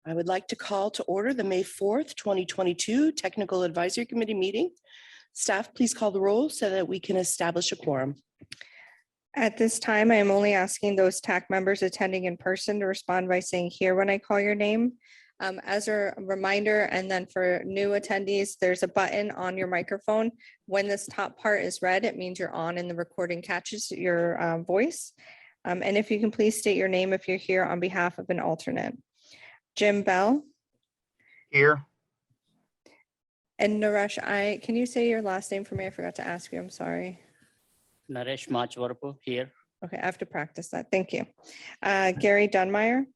I would like to call to order the May 4th, 2022 Technical Advisory Committee meeting. Staff, please call the roll so that we can establish a quorum. At this time, I am only asking those TAC members attending in person to respond by saying here when I call your name. As a reminder, and then for new attendees, there's a button on your microphone. When this top part is red, it means you're on and the recording catches your voice. And if you can please state your name if you're here on behalf of an alternate. Jim Bell. Here. And Naresh, can you say your last name for me? I forgot to ask you. I'm sorry. Naresh Machwarapu here. Okay, I have to practice that. Thank you. Gary Dunmeyer.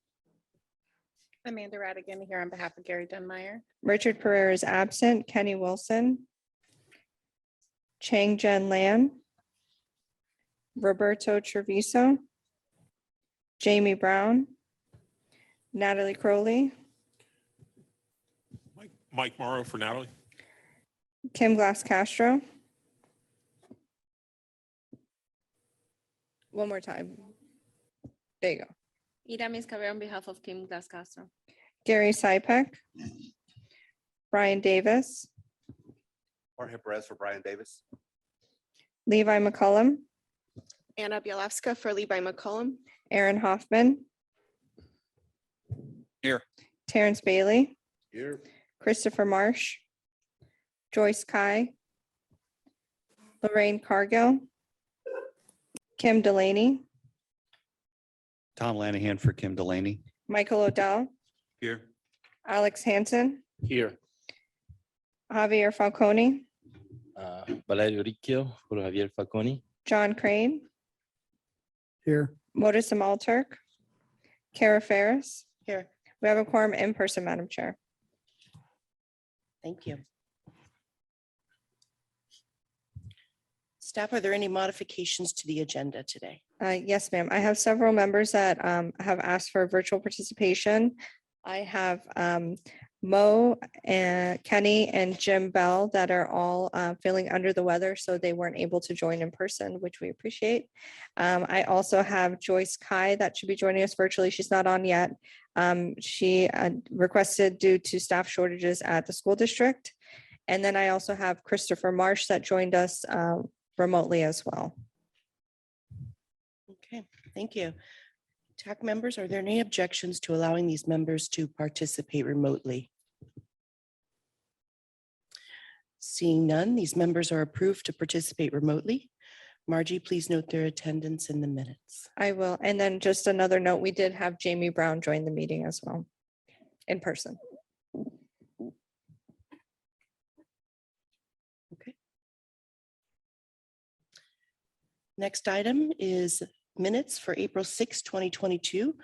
Amanda Radigan here on behalf of Gary Dunmeyer. Richard Pereira is absent. Kenny Wilson. Chang Jen Lan. Roberto Treviso. Jamie Brown. Natalie Crowley. Mike Morrow for Natalie. Kim Glass Castro. One more time. There you go. Ida Miscavero on behalf of Kim Glass Castro. Gary Sypek. Brian Davis. Jorge Perez for Brian Davis. Levi McCollum. Anna Bielawska for Levi McCollum. Aaron Hoffman. Here. Terrence Bailey. Here. Christopher Marsh. Joyce Kai. Lorraine Cargill. Kim Delaney. Tom Lanahan for Kim Delaney. Michael Odell. Here. Alex Hansen. Here. Javier Falcone. Valerio Ricchio for Javier Falcone. John Crane. Here. Modus Amalturk. Kara Ferris. Here. We have a quorum in person, Madam Chair. Thank you. Staff, are there any modifications to the agenda today? Yes, ma'am. I have several members that have asked for virtual participation. I have Mo and Kenny and Jim Bell that are all feeling under the weather, so they weren't able to join in person, which we appreciate. I also have Joyce Kai that should be joining us virtually. She's not on yet. She requested due to staff shortages at the school district. And then I also have Christopher Marsh that joined us remotely as well. Okay, thank you. TAC members, are there any objections to allowing these members to participate remotely? Seeing none, these members are approved to participate remotely. Margie, please note their attendance in the minutes. I will. And then just another note, we did have Jamie Brown join the meeting as well in person. Okay. Next item is minutes for April 6, 2022.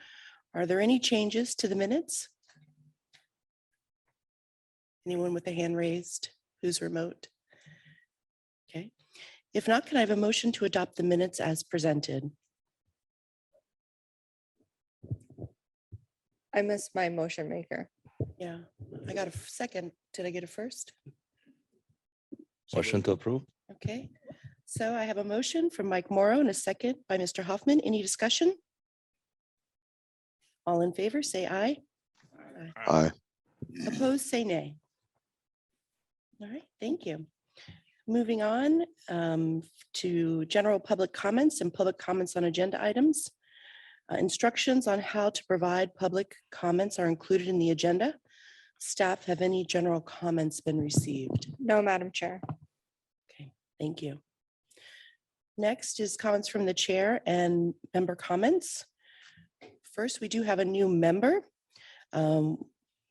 Are there any changes to the minutes? Anyone with a hand raised who's remote? Okay. If not, can I have a motion to adopt the minutes as presented? I missed my motion maker. Yeah, I got a second. Did I get a first? Motion to approve. Okay, so I have a motion from Mike Morrow and a second by Mr. Hoffman. Any discussion? All in favor, say aye. Aye. Opposed, say nay. All right, thank you. Moving on to general public comments and public comments on agenda items. Instructions on how to provide public comments are included in the agenda. Staff, have any general comments been received? No, Madam Chair. Okay, thank you. Next is comments from the chair and member comments. First, we do have a new member.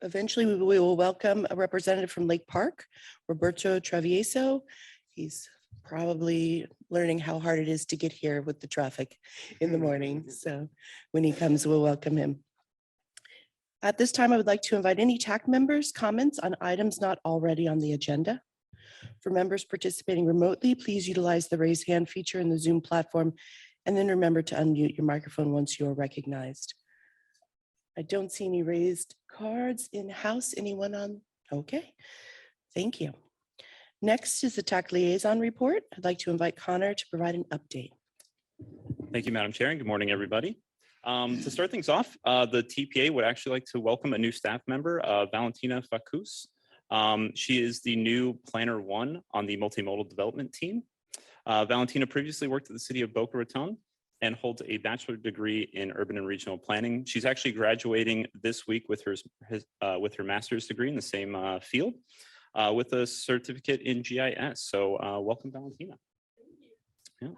Eventually, we will welcome a representative from Lake Park, Roberto Treviso. He's probably learning how hard it is to get here with the traffic in the morning. So when he comes, we'll welcome him. At this time, I would like to invite any TAC members' comments on items not already on the agenda. For members participating remotely, please utilize the raise hand feature in the Zoom platform, and then remember to unmute your microphone once you are recognized. I don't see any raised cards in-house. Anyone on? Okay, thank you. Next is the Tac Liaison Report. I'd like to invite Connor to provide an update. Thank you, Madam Chair, and good morning, everybody. To start things off, the TPA would actually like to welcome a new staff member, Valentina Facus. She is the new Planner 1 on the Multimodal Development team. Valentina previously worked at the city of Boca Raton and holds a bachelor's degree in urban and regional planning. She's actually graduating this week with her master's degree in the same field with a certificate in GIS. So welcome, Valentina. Yeah.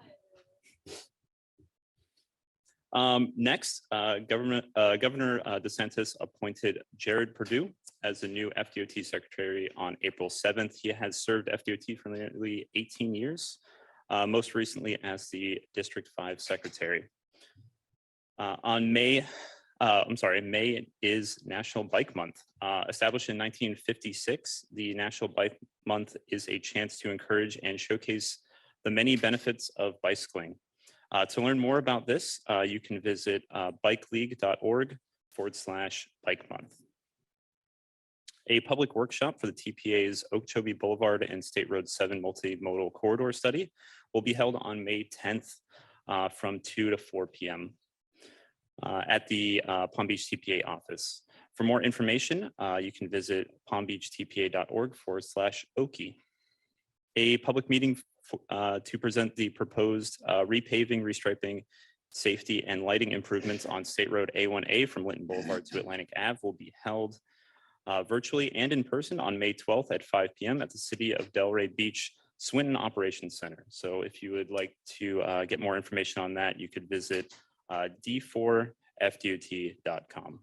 Next, Governor DeSantis appointed Jared Perdue as the new FDOT secretary on April 7th. He has served FDOT for nearly 18 years, most recently as the District 5 secretary. May is National Bike Month. Established in 1956, the National Bike Month is a chance to encourage and showcase the many benefits of bicycling. To learn more about this, you can visit bikeleague.org/bike month. A public workshop for the TPA's Okechobee Boulevard and State Road 7 multimodal corridor study will be held on May 10th from 2 to 4 p.m. At the Palm Beach TPA office. For more information, you can visit palmbeachtpa.org/Okie. A public meeting to present the proposed repaving, restriping, safety, and lighting improvements on State Road A1A from Linton Boulevard to Atlantic Ave will be held virtually and in person on May 12th at 5 p.m. at the City of Delray Beach Swinton Operations Center. So if you would like to get more information on that, you could visit d4fdot.com.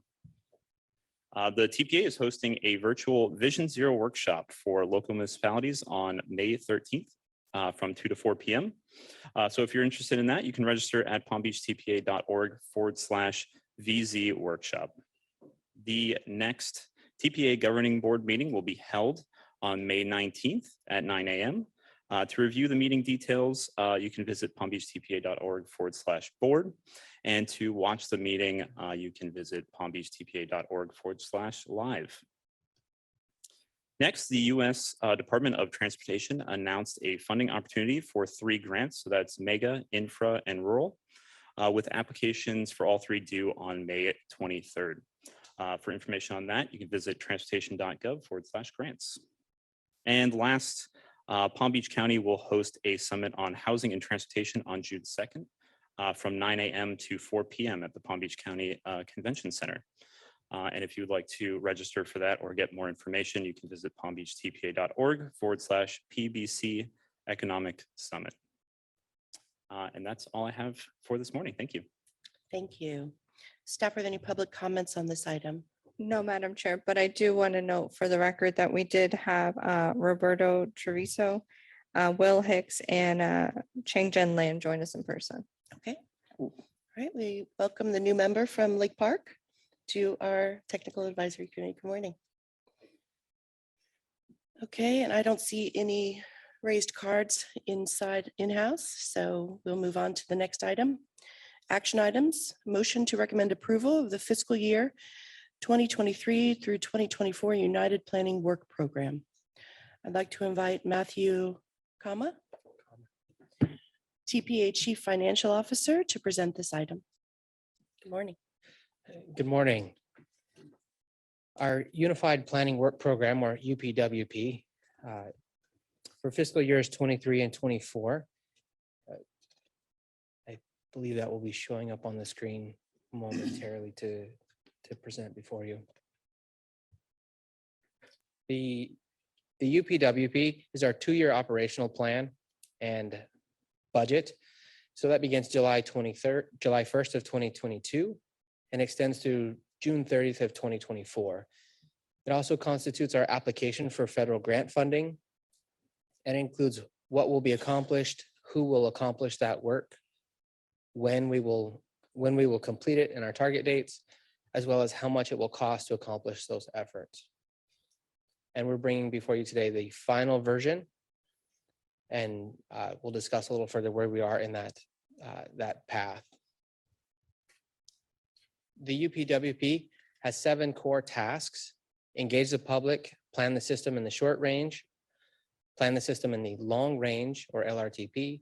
The TPA is hosting a virtual Vision Zero workshop for local municipalities on May 13th from 2 to 4 p.m. So if you're interested in that, you can register at palmbeachtpa.org/VZ workshop. The next TPA Governing Board meeting will be held on May 19th at 9 a.m. To review the meeting details, you can visit palmbeachtpa.org/board. And to watch the meeting, you can visit palmbeachtpa.org/live. Next, the U.S. Department of Transportation announced a funding opportunity for 3 grants. So that's Mega, Infra, and Rural, with applications for all 3 due on May 23rd. For information on that, you can visit transportation.gov/grants. And last, Palm Beach County will host a summit on housing and transportation on June 2nd from 9 a.m. to 4 p.m. at the Palm Beach County Convention Center. And if you'd like to register for that or get more information, you can visit palmbeachtpa.org/PBC Economic Summit. And that's all I have for this morning. Thank you. Thank you. Staff, are there any public comments on this item? No, Madam Chair, but I do want to note for the record that we did have Roberto Treviso, Will Hicks, and Chang Jen Lam join us in person. Okay. All right. We welcome the new member from Lake Park to our Technical Advisory Committee. Good morning. Okay, and I don't see any raised cards inside in-house, so we'll move on to the next item. Action items, motion to recommend approval of the fiscal year 2023 through 2024 United Planning Work Program. I'd like to invite Matthew Kama, TPA Chief Financial Officer, to present this item. Good morning. Good morning. Our Unified Planning Work Program, or UPWP, for fiscal years 23 and 24. I believe that will be showing up on the screen momentarily to present before you. The UPWP is our 2-year operational plan and budget. So that begins July 1st of 2022 and extends to June 30th of 2024. It also constitutes our application for federal grant funding and includes what will be accomplished, who will accomplish that work, when we will complete it, and our target dates, as well as how much it will cost to accomplish those efforts. And we're bringing before you today the final version, and we'll discuss a little further where we are in that path. The UPWP has 7 core tasks: engage the public, plan the system in the short range, plan the system in the long range, or LRTP,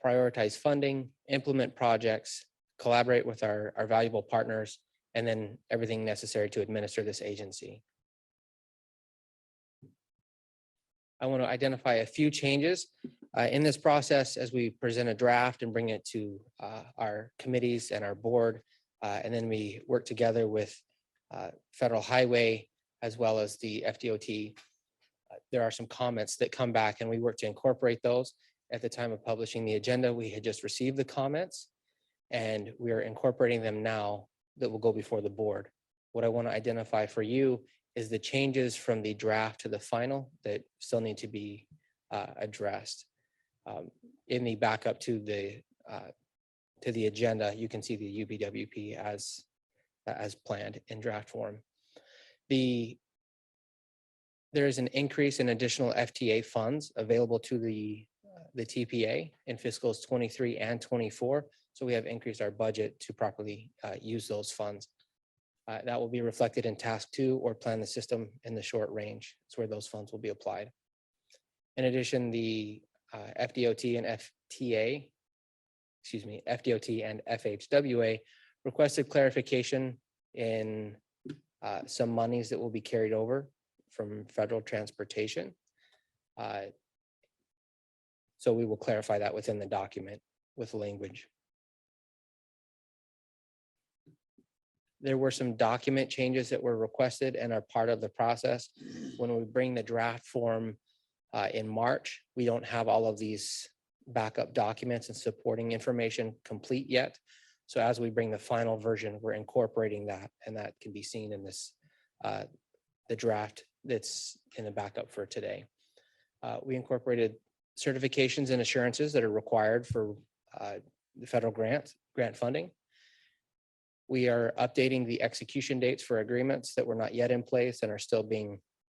prioritize funding, implement projects, collaborate with our valuable partners, and then everything necessary to administer this agency. I want to identify a few changes in this process as we present a draft and bring it to our committees and our board. And then we work together with Federal Highway as well as the FDOT. There are some comments that come back and we work to incorporate those. At the time of publishing the agenda, we had just received the comments and we are incorporating them now that will go before the board. What I want to identify for you is the changes from the draft to the final that still need to be addressed. In the backup to the agenda, you can see the UPWP as planned in draft form. There is an increase in additional FTA funds available to the TPA in fiscals 23 and 24. So we have increased our budget to properly use those funds. That will be reflected in task 2 or plan the system in the short range. It's where those funds will be applied. In addition, the FDOT and FDOT and FHWA requested clarification in some monies that will be carried over from federal transportation. So we will clarify that within the document with language. There were some document changes that were requested and are part of the process. When we bring the draft form in March, we don't have all of these backup documents and supporting information complete yet. So as we bring the final version, we're incorporating that, and that can be seen in this, the draft that's in the backup for today. We incorporated certifications and assurances that are required for the federal grant funding. We are updating the execution dates for agreements that were not yet in place and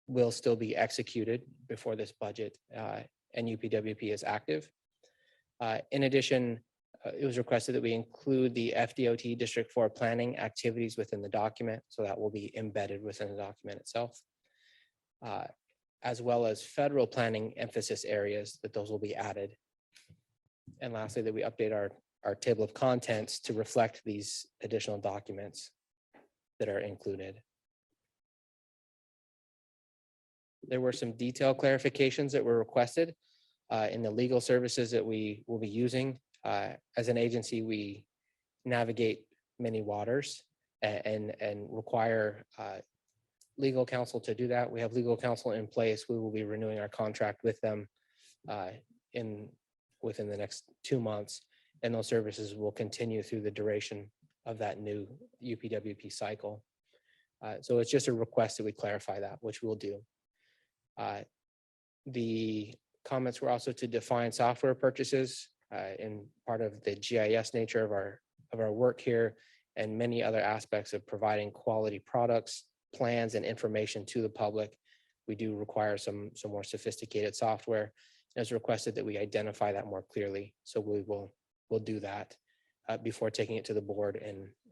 will still be executed before this budget and UPWP is active. In addition, it was requested that we include the FDOT District 4 planning activities within the document, so that will be embedded within the document itself, as well as federal planning emphasis areas, that those will be added. And lastly, that we update our table of contents to reflect these additional documents that are included. There were some detailed clarifications that were requested in the legal services that we will be using. As an agency, we navigate many waters and require legal counsel to do that. We have legal counsel in place. We will be renewing our contract with them within the next 2 months. And those services will continue through the duration of that new UPWP cycle. So it's just a request that we clarify that, which we'll do. The comments were also to define software purchases in part of the GIS nature of our work here, and many other aspects of providing quality products, plans, and information to the public. We do require some more sophisticated software. It's requested that we identify that more clearly. So we'll do that before taking it to the board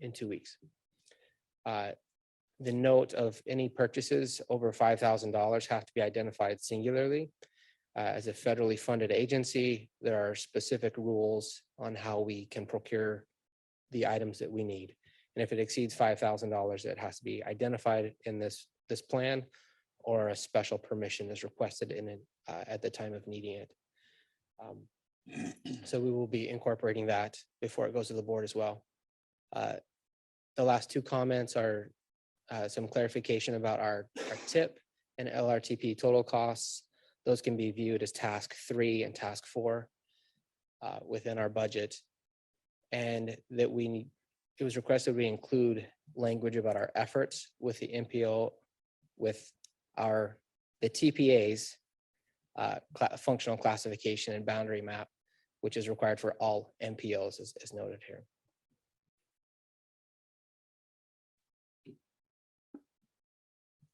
in 2 weeks. The note of any purchases over $5,000 have to be identified singularly. As a federally funded agency, there are specific rules on how we can procure the items that we need. And if it exceeds $5,000, it has to be identified in this plan, or a special permission is requested in it at the time of needing it. So we will be incorporating that before it goes to the board as well. The last 2 comments are some clarification about our TIP and LRTP total costs. Those can be viewed as task 3 and task 4 within our budget. And that it was requested we include language about our efforts with the MPO, with the TPA's functional classification and boundary map, which is required for all MPOs as noted here.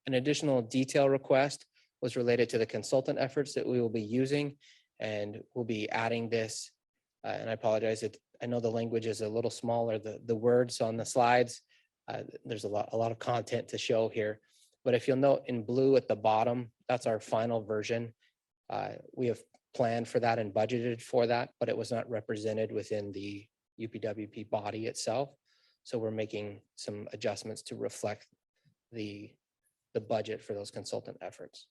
An additional detail request was related to the consultant efforts that we will be using, and we'll be adding this. And I apologize, I know the language is a little smaller, the words on the slides. There's a lot of content to show here. But if you'll note in blue at the bottom, that's our final version. We have planned for that and budgeted for that, but it was not represented within the UPWP body itself. So we're making some adjustments to reflect the budget for those consultant efforts.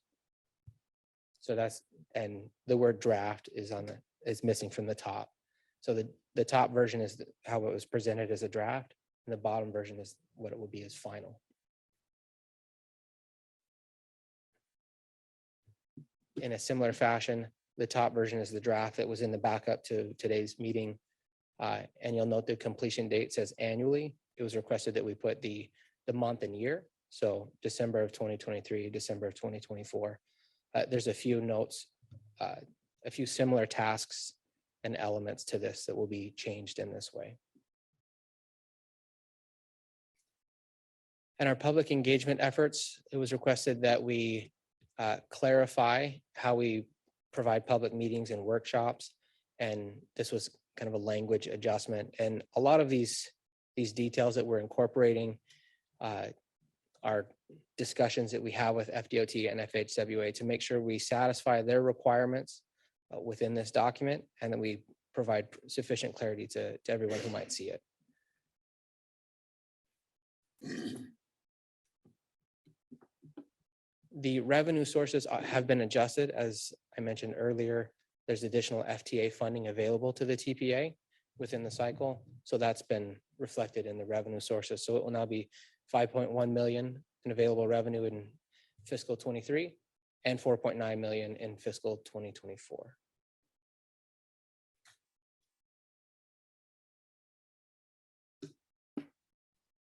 So that's, and the word draft is missing from the top. So the top version is how it was presented as a draft, and the bottom version is what it will be as final. In a similar fashion, the top version is the draft that was in the backup to today's meeting. And you'll note the completion date says annually. It was requested that we put the month and year. So December of 2023, December of 2024. There's a few notes, a few similar tasks and elements to this that will be changed in this way. And our public engagement efforts, it was requested that we clarify how we provide public meetings and workshops. And this was kind of a language adjustment. And a lot of these details that we're incorporating are discussions that we have with FDOT and FHWA to make sure we satisfy their requirements within this document, and that we provide sufficient clarity to everyone who might see it. The revenue sources have been adjusted. As I mentioned earlier, there's additional FTA funding available to the TPA within the cycle. So that's been reflected in the revenue sources. So it will now be 5.1 million in available revenue in fiscal 23 and 4.9 million in fiscal 2024.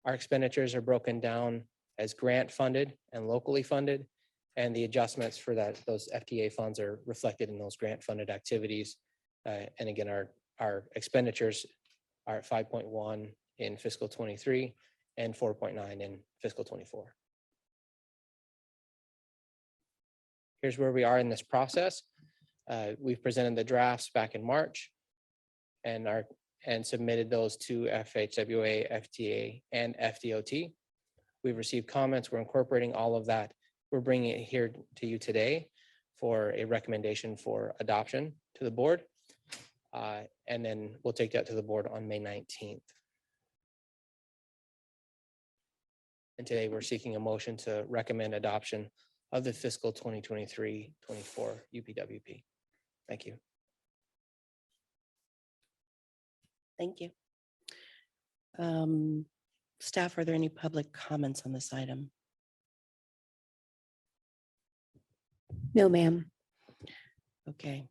Our expenditures are broken down as grant funded and locally funded, and the adjustments for those FTA funds are reflected in those grant funded activities. And again, our expenditures are at 5.1 in fiscal 23 and 4.9 in fiscal 24. Here's where we are in this process. We've presented the drafts back in March and submitted those to FHWA, FTA, and FDOT. We've received comments. We're incorporating all of that. We're bringing it here to you today for a recommendation for adoption to the board. And then we'll take that to the board on May 19th. And today we're seeking a motion to recommend adoption of the fiscal 2023-24 UPWP. Thank you. Thank you. Staff, are there any public comments on this item? No, ma'am. Okay.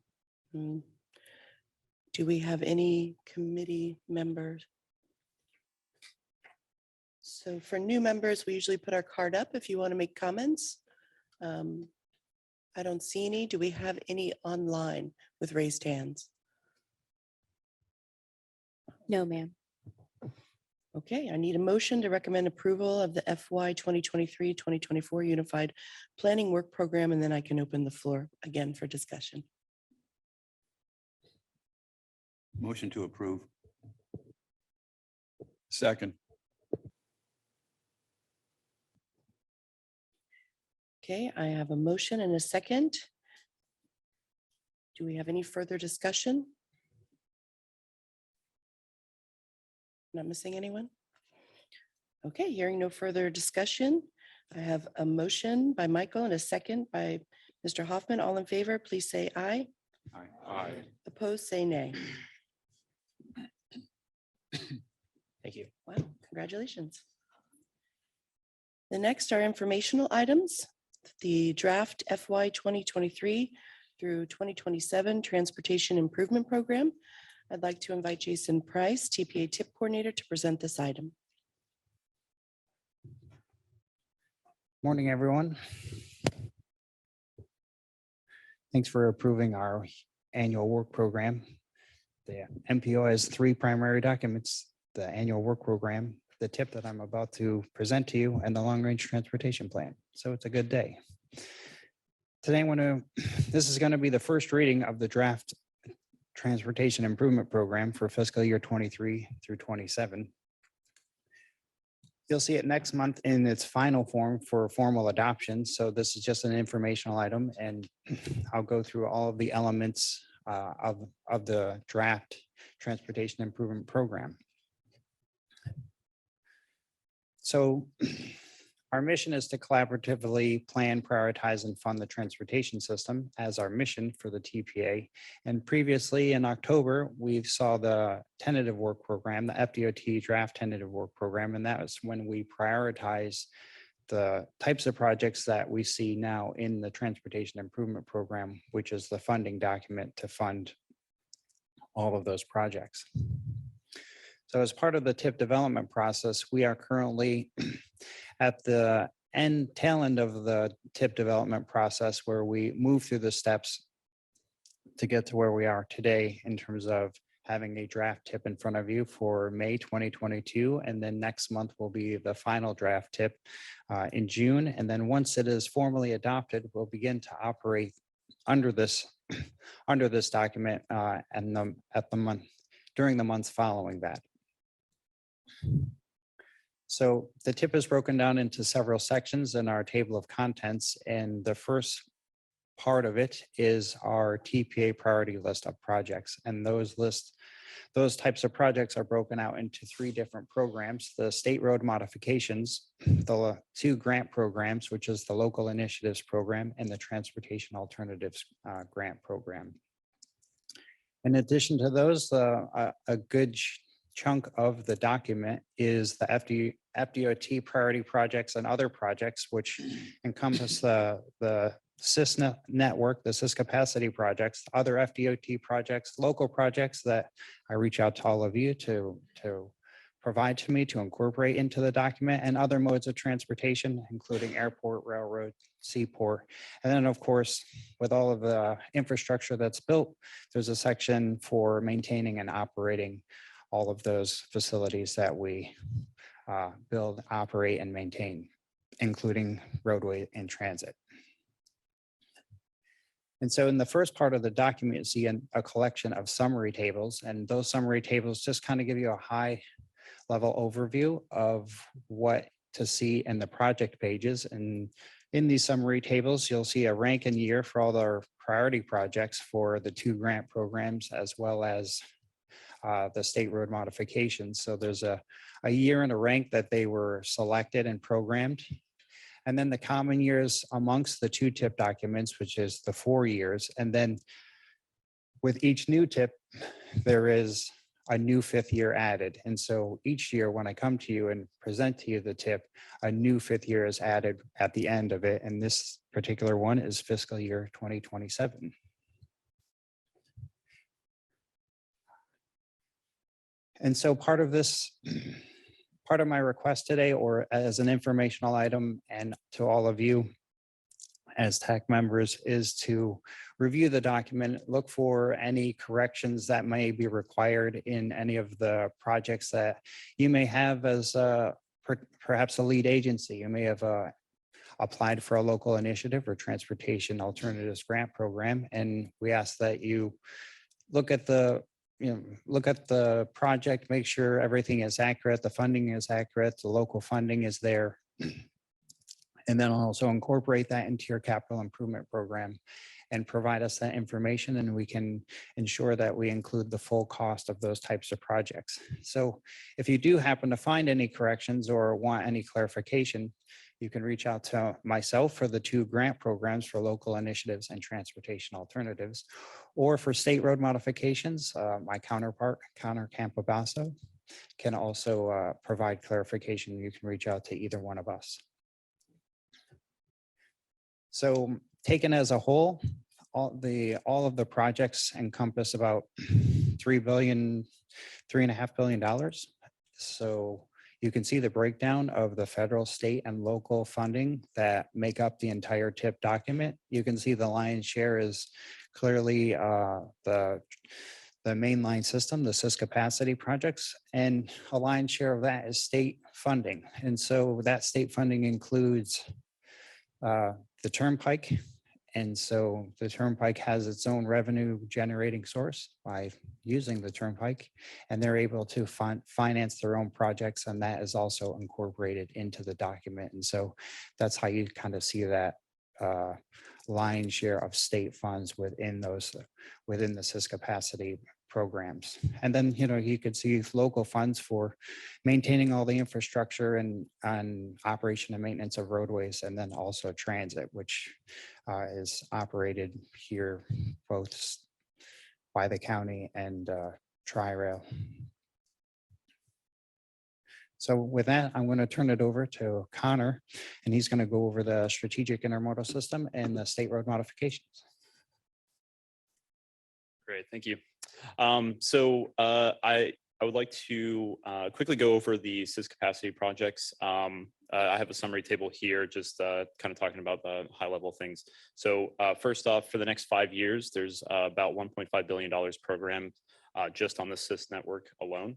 Do we have any committee members? So for new members, we usually put our card up if you want to make comments. I don't see any. Do we have any online with raised hands? No, ma'am. Okay, I need a motion to recommend approval of the FY 2023-2024 Unified Planning Work Program, and then I can open the floor again for discussion. Motion to approve. Second. Okay, I have a motion and a second. Do we have any further discussion? Not missing anyone? Okay, hearing no further discussion, I have a motion by Michael and a second by Mr. Hoffman. All in favor, please say aye. Aye. Opposed, say nay. Thank you. Wow, congratulations. The next are informational items. The draft FY 2023 through 2027 Transportation Improvement Program. I'd like to invite Jason Price, TPA Tip Coordinator, to present this item. Morning, everyone. Thanks for approving our annual work program. The MPO has three primary documents: the annual work program, the tip that I'm about to present to you, and the long-range transportation plan. So it's a good day. Today, this is going to be the first reading of the draft Transportation Improvement Program for fiscal year 23 through 27. You'll see it next month in its final form for formal adoption. So this is just an informational item, and I'll go through all of the elements of the draft Transportation Improvement Program. So our mission is to collaboratively plan, prioritize, and fund the transportation system as our mission for the TPA. And previously in October, we saw the tentative work program, the FDOT draft tentative work program, and that was when we prioritize the types of projects that we see now in the Transportation Improvement Program, which is the funding document to fund all of those projects. So as part of the TIP development process, we are currently at the tail end of the TIP development process where we move through the steps to get to where we are today in terms of having a draft TIP in front of you for May 2022. And then next month will be the final draft TIP in June. And then once it is formally adopted, we'll begin to operate under this document during the months following that. So the TIP is broken down into several sections in our table of contents, and the first part of it is our TPA priority list of projects. And those types of projects are broken out into 3 different programs: the state road modifications, the 2 grant programs, which is the local initiatives program, and the transportation alternatives grant program. In addition to those, a good chunk of the document is the FDOT priority projects and other projects, which encompass the SIS network, the SIS capacity projects, other FDOT projects, local projects that I reach out to all of you to provide to me to incorporate into the document, and other modes of transportation, including airport, railroad, seaport. And then, of course, with all of the infrastructure that's built, there's a section for maintaining and operating all of those facilities that we build, operate, and maintain, including roadway and transit. And so in the first part of the document, you see a collection of summary tables, and those summary tables just kind of give you a high level overview of what to see in the project pages. And in these summary tables, you'll see a rank and year for all our priority projects for the 2 grant programs, as well as the state road modifications. So there's a year and a rank that they were selected and programmed. And then the common years amongst the 2 TIP documents, which is the 4 years. And then with each new TIP, there is a new 5th year added. And so each year when I come to you and present to you the TIP, a new 5th year is added at the end of it. And this particular one is fiscal year 2027. And so part of my request today, or as an informational item, and to all of you as TAC members, is to review the document, look for any corrections that may be required in any of the projects that you may have as perhaps a lead agency. You may have applied for a local initiative or transportation alternatives grant program, and we ask that you look at the project, make sure everything is accurate, the funding is accurate, the local funding is there. And then also incorporate that into your capital improvement program and provide us that information, and we can ensure that we include the full cost of those types of projects. So if you do happen to find any corrections or want any clarification, you can reach out to myself for the 2 grant programs for local initiatives and transportation alternatives, or for state road modifications, my counterpart, Connor Campobasso, can also provide clarification. You can reach out to either one of us. So taken as a whole, all of the projects encompass about $3.5 billion. So you can see the breakdown of the federal, state, and local funding that make up the entire TIP document. You can see the lion's share is clearly the mainline system, the SIS capacity projects, and a lion's share of that is state funding. And so that state funding includes the Turnpike. And so the Turnpike has its own revenue generating source by using the Turnpike, and they're able to finance their own projects, and that is also incorporated into the document. And so that's how you kind of see that lion's share of state funds within within the SIS capacity programs. And then, you could see local funds for maintaining all the infrastructure and operation and maintenance of roadways, and then also transit, which is operated here both by the county and Tri-Rail. So with that, I'm going to turn it over to Connor, and he's going to go over the strategic intermodal system and the state road modifications. Great, thank you. I would like to quickly go over the SIS capacity projects. I have a summary table here, just kind of talking about the high level things. So first off, for the next 5 years, there's about $1.5 billion programmed just on the SIS network alone.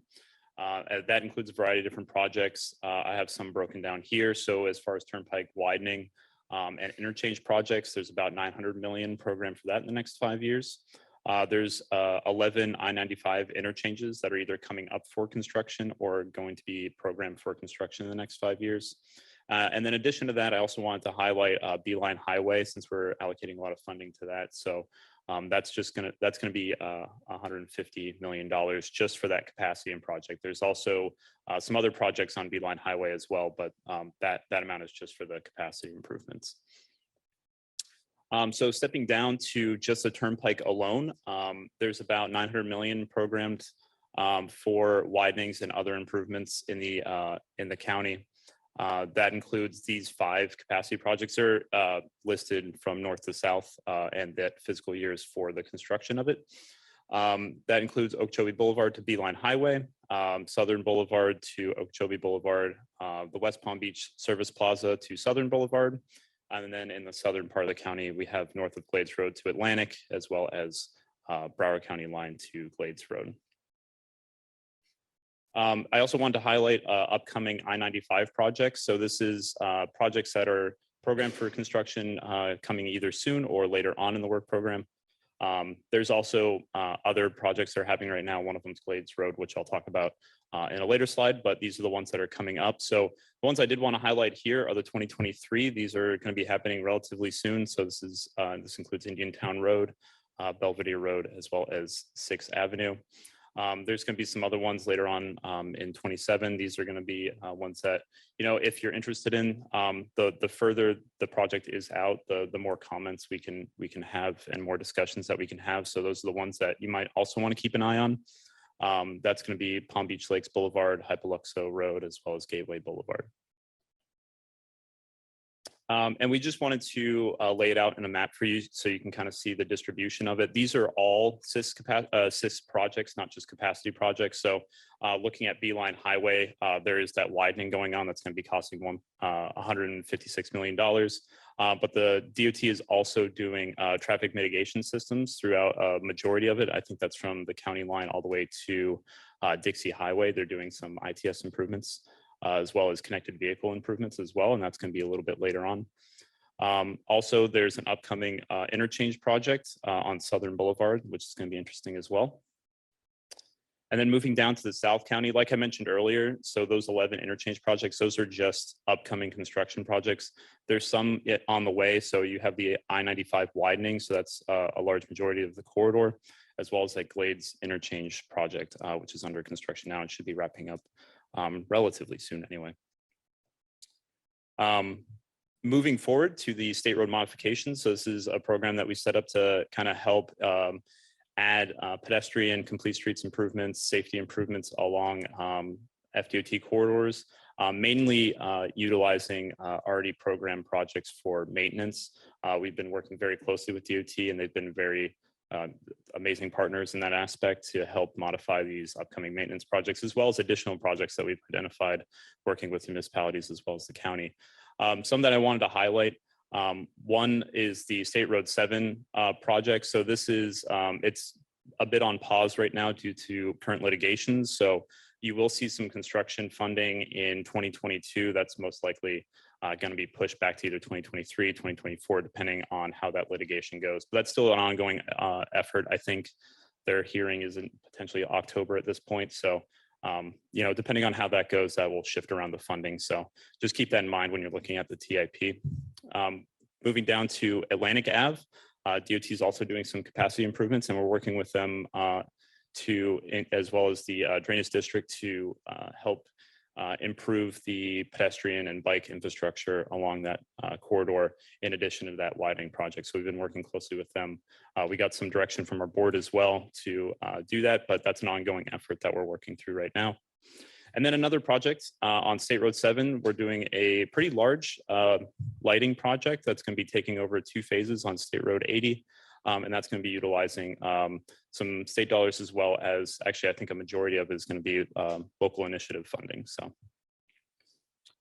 That includes a variety of different projects. I have some broken down here. So as far as Turnpike widening and interchange projects, there's about 900 million programmed for that in the next 5 years. There's 11 I-95 interchanges that are either coming up for construction or going to be programmed for construction in the next 5 years. And then in addition to that, I also wanted to highlight Beeline Highway, since we're allocating a lot of funding to that. So that's gonna be $150 million just for that capacity and project. There's also some other projects on Beeline Highway as well, but that amount is just for the capacity improvements. So stepping down to just the Turnpike alone, there's about 900 million programmed for widenings and other improvements in the county. That includes these 5 capacity projects are listed from north to south, and that fiscal years for the construction of it. That includes Okechobee Boulevard to Beeline Highway, Southern Boulevard to Okechobee Boulevard, the West Palm Beach Service Plaza to Southern Boulevard. And then in the southern part of the county, we have north of Glades Road to Atlantic, as well as Broward County line to Glades Road. I also wanted to highlight upcoming I-95 projects. So this is projects that are programmed for construction coming either soon or later on in the work program. There's also other projects that are happening right now. One of them is Glades Road, which I'll talk about in a later slide, but these are the ones that are coming up. So the ones I did want to highlight here are the 2023. These are going to be happening relatively soon. So this includes Indiantown Road, Belvedere Road, as well as 6th Avenue. There's going to be some other ones later on in 27. These are going to be ones that, if you're interested in, the further the project is out, the more comments we can have and more discussions that we can have. So those are the ones that you might also want to keep an eye on. That's going to be Palm Beach Lakes Boulevard, Hypoluxo Road, as well as Gateway Boulevard. And we just wanted to lay it out in a map for you so you can kind of see the distribution of it. These are all SIS projects, not just capacity projects. So looking at Beeline Highway, there is that widening going on that's going to be costing $156 million. But the DOT is also doing traffic mitigation systems throughout a majority of it. I think that's from the county line all the way to Dixie Highway. They're doing some ITS improvements, as well as connected vehicle improvements as well, and that's going to be a little bit later on. Also, there's an upcoming interchange project on Southern Boulevard, which is going to be interesting as well. And then moving down to the South County, like I mentioned earlier, so those 11 interchange projects, those are just upcoming construction projects. There's some on the way, so you have the I-95 widening, so that's a large majority of the corridor, as well as that Glades interchange project, which is under construction now and should be wrapping up relatively soon anyway. Moving forward to the state road modifications. So this is a program that we set up to kind of help add pedestrian complete streets improvements, safety improvements along FDOT corridors, mainly utilizing already programmed projects for maintenance. We've been working very closely with DOT, and they've been very amazing partners in that aspect to help modify these upcoming maintenance projects, as well as additional projects that we've identified working with municipalities as well as the county. Some that I wanted to highlight, one is the State Road 7 project. So this is, it's a bit on pause right now due to current litigation. So you will see some construction funding in 2022. That's most likely going to be pushed back to either 2023, 2024, depending on how that litigation goes. But that's still an ongoing effort. I think their hearing is in potentially October at this point. So, depending on how that goes, that will shift around the funding. So just keep that in mind when you're looking at the TIP. Moving down to Atlantic Ave, DOT is also doing some capacity improvements, and we're working with them as well as the Drainage District to help improve the pedestrian and bike infrastructure along that corridor, in addition to that widening project. So we've been working closely with them. We got some direction from our board as well to do that, but that's an ongoing effort that we're working through right now. And then another project on State Road 7, we're doing a pretty large lighting project that's going to be taking over 2 phases on State Road 80. And that's going to be utilizing some state dollars, as well as, actually, I think a majority of it is going to be local initiative funding.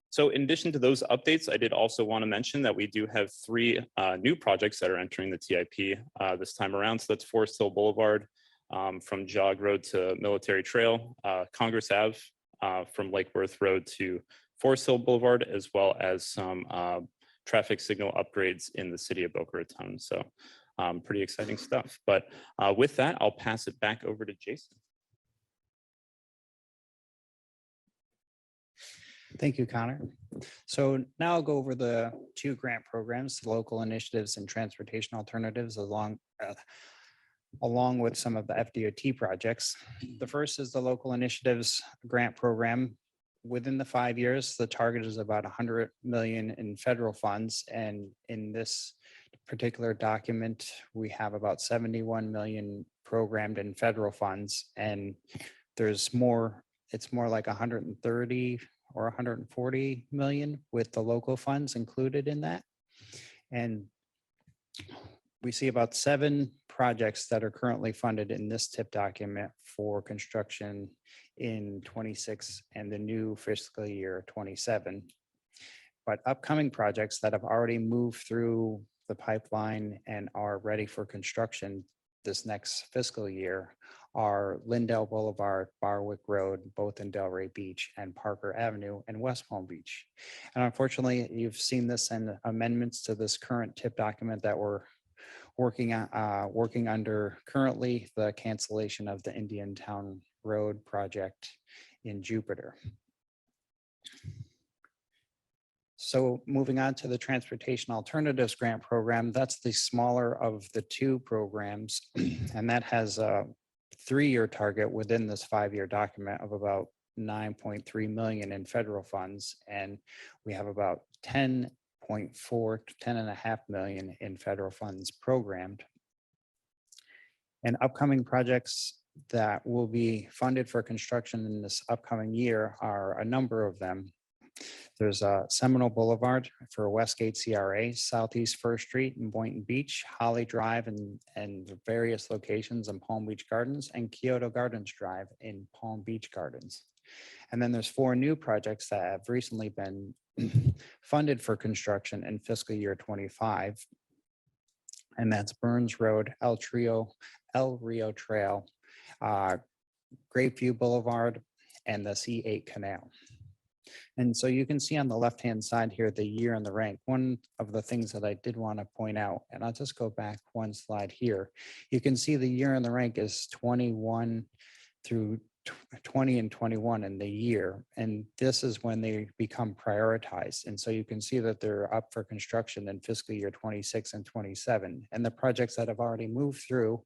So in addition to those updates, I did also want to mention that we do have 3 new projects that are entering the TIP this time around. So that's Forest Hill Boulevard from Jog Road to Military Trail, Congress Ave from Lake Worth Road to Forest Hill Boulevard, as well as some traffic signal upgrades in the city of Boca Raton. So pretty exciting stuff. But with that, I'll pass it back over to Jason. Thank you, Connor. So now I'll go over the 2 grant programs, the local initiatives and transportation alternatives, along with some of the FDOT projects. The first is the local initiatives grant program. Within the 5 years, the target is about 100 million in federal funds. And in this particular document, we have about 71 million programmed in federal funds. And there's more, it's more like 130 or 140 million with the local funds included in that. And we see about 7 projects that are currently funded in this TIP document for construction in 26 and the new fiscal year 27. But upcoming projects that have already moved through the pipeline and are ready for construction this next fiscal year are Lindell Boulevard, Barwick Road, both in Delray Beach, and Parker Avenue and West Palm Beach. And unfortunately, you've seen this in amendments to this current TIP document that we're working under currently, the cancellation of the Indian Town Road project in Jupiter. So moving on to the Transportation Alternatives Grant Program, that's the smaller of the 2 programs, and that has a 3-year target within this 5-year document of about 9.3 million in federal funds, and we have about 10.4 to 10.5 million in federal funds programmed. And upcoming projects that will be funded for construction in this upcoming year are a number of them. There's Seminole Boulevard for Westgate CRA, Southeast First Street in Boynton Beach, Holly Drive and various locations in Palm Beach Gardens, and Kyoto Gardens Drive in Palm Beach Gardens. And then there's 4 new projects that have recently been funded for construction in fiscal year 25. And that's Burns Road, El Rio Trail, Grapeview Boulevard, and the C8 Canal. And so you can see on the left-hand side here, the year and the rank. One of the things that I did want to point out, and I'll just go back 1 slide here. You can see the year and the rank is 21 through 20 and 21 in the year. And this is when they become prioritized. And so you can see that they're up for construction in fiscal year 26 and 27. And the projects that have already moved through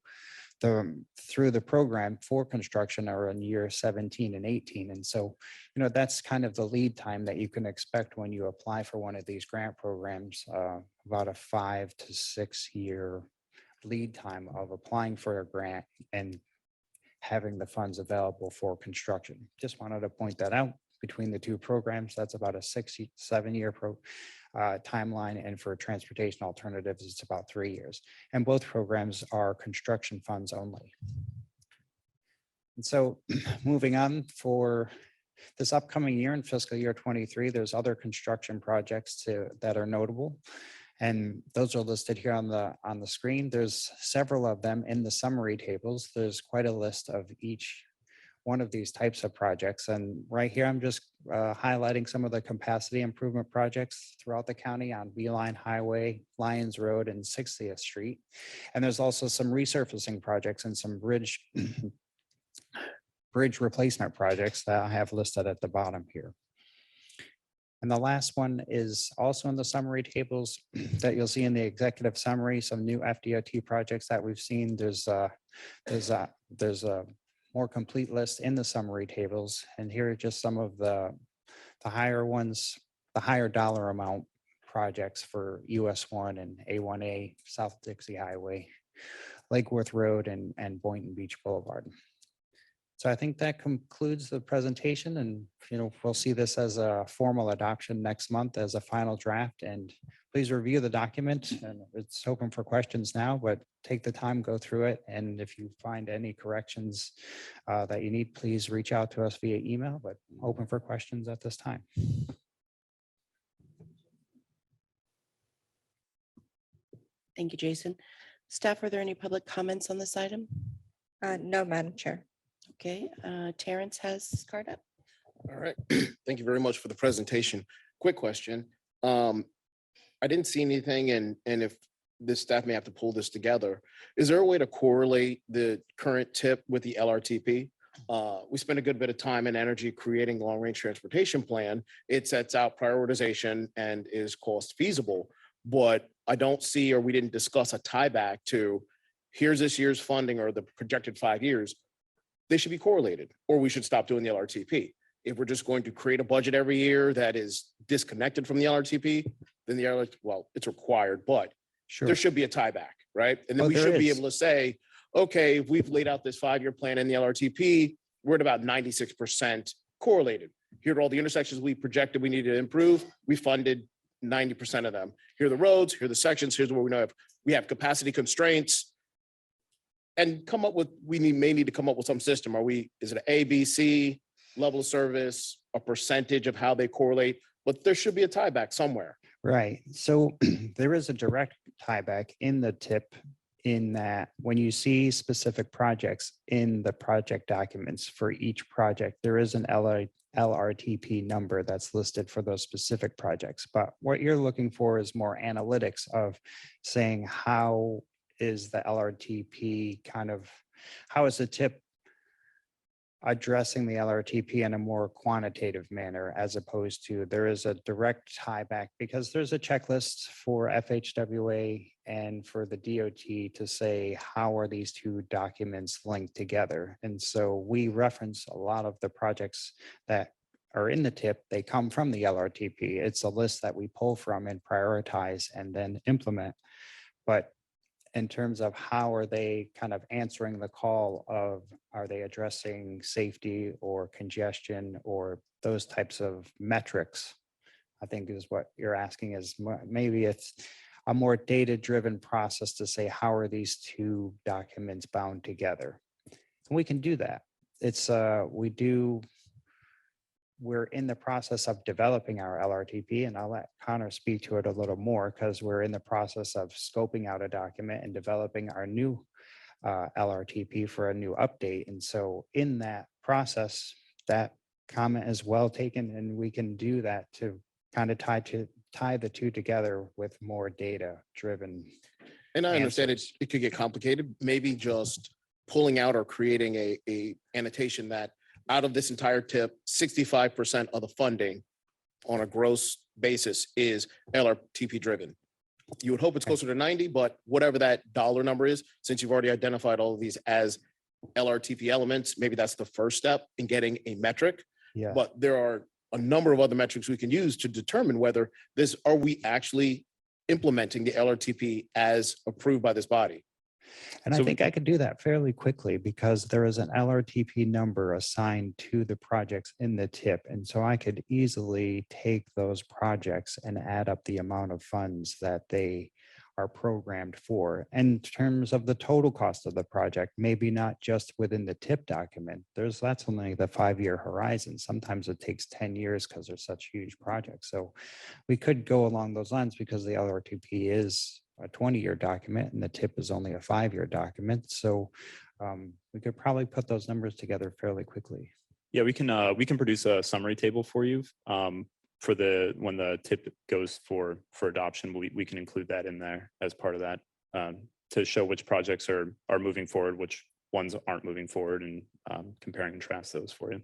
the program for construction are in year 17 and 18. And so, that's kind of the lead time that you can expect when you apply for one of these grant programs, about a 5 to 6 year lead time of applying for a grant and having the funds available for construction. Just wanted to point that out. Between the 2 programs, that's about a 6-7 year timeline, and for transportation alternatives, it's about 3 years. And both programs are construction funds only. And so moving on, for this upcoming year in fiscal year 23, there's other construction projects that are notable. And those are listed here on the screen. There's several of them in the summary tables. There's quite a list of each one of these types of projects. And right here, I'm just highlighting some of the capacity improvement projects throughout the county on Beeline Highway, Lyons Road, and 60th Street. And there's also some resurfacing projects and some bridge replacement projects that I have listed at the bottom here. And the last one is also in the summary tables that you'll see in the executive summary, some new FDOT projects that we've seen. There's a more complete list in the summary tables. And here are just some of the higher ones, the higher dollar amount projects for US 1 and A1A, South Dixie Highway, Lake Worth Road, and Boynton Beach Boulevard. So I think that concludes the presentation, and we'll see this as a formal adoption next month as a final draft. And please review the document, and it's open for questions now, but take the time, go through it. And if you find any corrections that you need, please reach out to us via email, but open for questions at this time. Thank you, Jason. Staff, are there any public comments on this item? No, Madam Chair. Okay, Terrence has his card up. All right. Thank you very much for the presentation. Quick question. I didn't see anything, and if this staff may have to pull this together, is there a way to correlate the current tip with the LRTP? We spent a good bit of time and energy creating long-range transportation plan. It sets out prioritization and is cost feasible, but I don't see, or we didn't discuss a tie back to here's this year's funding or the projected 5 years. They should be correlated, or we should stop doing the LRTP. If we're just going to create a budget every year that is disconnected from the LRTP, then it's required, but Sure. there should be a tie back, right? And then Oh, we there should be is. able to say, okay, if we've laid out this 5-year plan in the LRTP, we're at about 96% correlated. Here are all the intersections we projected we needed to improve. We funded 90% of them. Here are the roads, here are the sections, here's where we have capacity constraints. And come up with, may need to come up with some system. Is it an A, B, C, level of service, a percentage of how they correlate? But there should be a tie back somewhere. Right. So there is a direct tieback in the tip, in that when you see specific projects in the project documents for each project, there is an LRTP number that's listed for those specific projects. But what you're looking for is more analytics of saying, how is the LRTP how is the tip addressing the LRTP in a more quantitative manner, as opposed to there is a direct tie back, because there's a checklist for FHWA and for the DOT to say, how are these two documents linked together? And so we reference a lot of the projects that are in the tip. They come from the LRTP. It's a list that we pull from and prioritize and then implement. But in terms of how are they kind of answering the call of, are they addressing safety or congestion or those types of metrics, I think is what you're asking. Is maybe it's a more data-driven process to say, how are these two documents bound together? And we can do that. We're in the process of developing our LRTP, and I'll let Connor speak to it a little more, because we're in the process of scoping out a document and developing our new LRTP for a new update. And so in that process, that comment is well taken, and we can do that to kind of tie the two together with more data driven. And I understand it could get complicated, maybe just pulling out or creating a annotation that out of this entire tip, 65% of the funding on a gross basis is LRTP driven. You would hope it's closer to 90, but whatever that dollar number is, since you've already identified all of these as LRTP elements, maybe that's the first step in getting a metric. Yeah. But there are a number of other metrics we can use to determine whether are we actually implementing the LRTP as approved by this body. And I think I could do that fairly quickly, because there is an LRTP number assigned to the projects in the tip. And so I could easily take those projects and add up the amount of funds that they are programmed for. In terms of the total cost of the project, maybe not just within the tip document. That's only the 5-year horizon. Sometimes it takes 10 years because they're such huge projects. So we could go along those lines, because the LRTP is a 20-year document and the tip is only a 5-year document. So we could probably put those numbers together fairly quickly. Yeah, we can produce a summary table for you for when the tip goes for adoption. We can include that in there as part of that to show which projects are moving forward, which ones aren't moving forward, and compare and contrast those for you.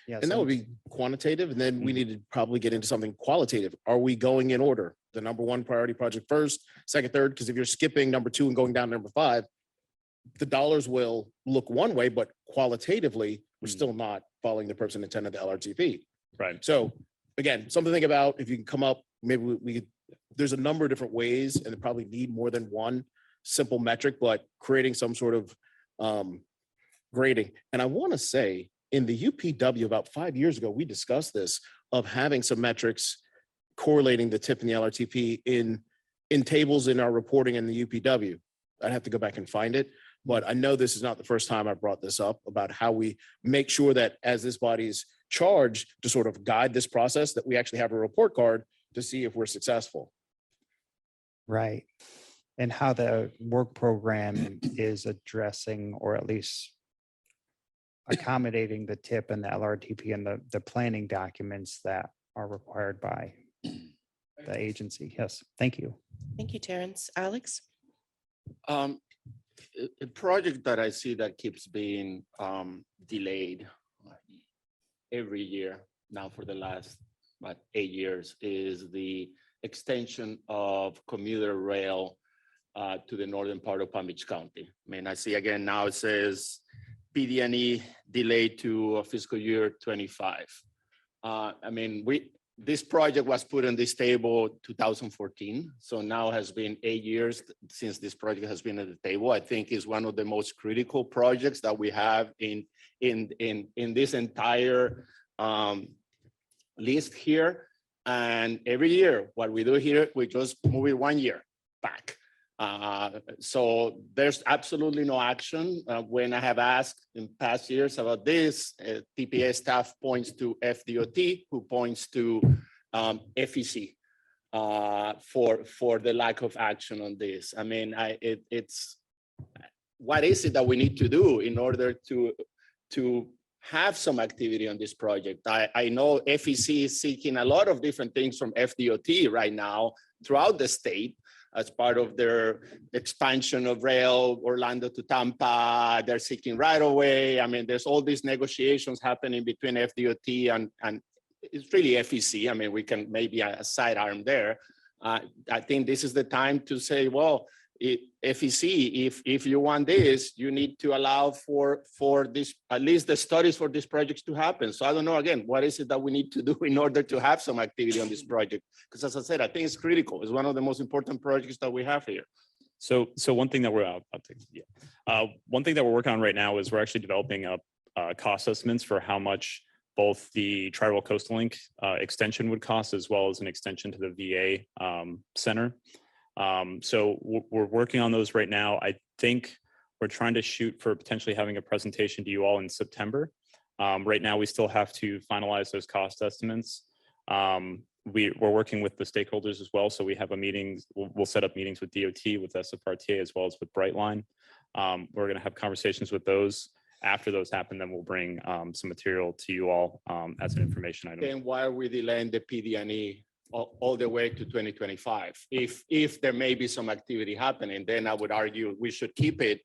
Yeah. And that so would be quantitative, and then we need to probably get into something qualitative. Are we going in order? The number one priority project first, second, third? Because if you're skipping number 2 and going down to number 5, the dollars will look one way, but qualitatively, we're still not following the purpose and intent of the LRTP. Right. So again, something to think about. If you can come up, maybe we could, there's a number of different ways, and it probably need more than one simple metric, but creating some sort of grading. And I want to say in the UPW about 5 years ago, we discussed this of having some metrics correlating the tip and the LRTP in tables in our reporting in the UPW. I'd have to go back and find it, but I know this is not the first time I brought this up about how we make sure that as this body's charged to sort of guide this process, that we actually have a report card to see if we're successful. right. And how the work program is addressing, or at least accommodating the tip and the LRTP and the planning documents that are required by the agency. Yes, thank you. Thank you, Terrence. Alex? A project that I see that keeps being delayed every year now for the last 8 years is the extension of commuter rail to the northern part of Palm Beach County. I mean, I see again now it says PD&E delayed to fiscal year 25. I mean, this project was put on this table 2014. So now has been 8 years since this project has been at the table. I think is one of the most critical projects that we have in this entire list here. And every year, what we do here, we just move it 1 year back. So there's absolutely no action. When I have asked in past years about this, TPA staff points to FDOT, who points to FEC for the lack of action on this. I mean, it's what is it that we need to do in order to have some activity on this project? I know FEC is seeking a lot of different things from FDOT right now throughout the state, as part of their expansion of rail, Orlando to Tampa. They're seeking right away. I mean, there's all these negotiations happening between FDOT and it's really FEC. I mean, we can maybe a sidearm there. I think this is the time to say, well, FEC, if you want this, you need to allow for this, at least the studies for these projects to happen. So I don't know, again, what is it that we need to do in order to have some activity on this project? Because as I said, I think it's critical. It's one of the most important projects that we have here. So one thing that one thing that we're working on right now is we're actually developing cost estimates for how much both the Tri-Rail Coastal Link extension would cost, as well as an extension to the VA center. So we're working on those right now. I think we're trying to shoot for potentially having a presentation to you all in September. Right now, we still have to finalize those cost estimates. We're working with the stakeholders as well. So we have a meeting, we'll set up meetings with DOT, with SFRTA, as well as with Brightline. We're going to have conversations with those. After those happen, then we'll bring some material to you all as an information item. Then why are we delaying the PD&E all the way to 2025? If there may be some activity happening, then I would argue we should keep it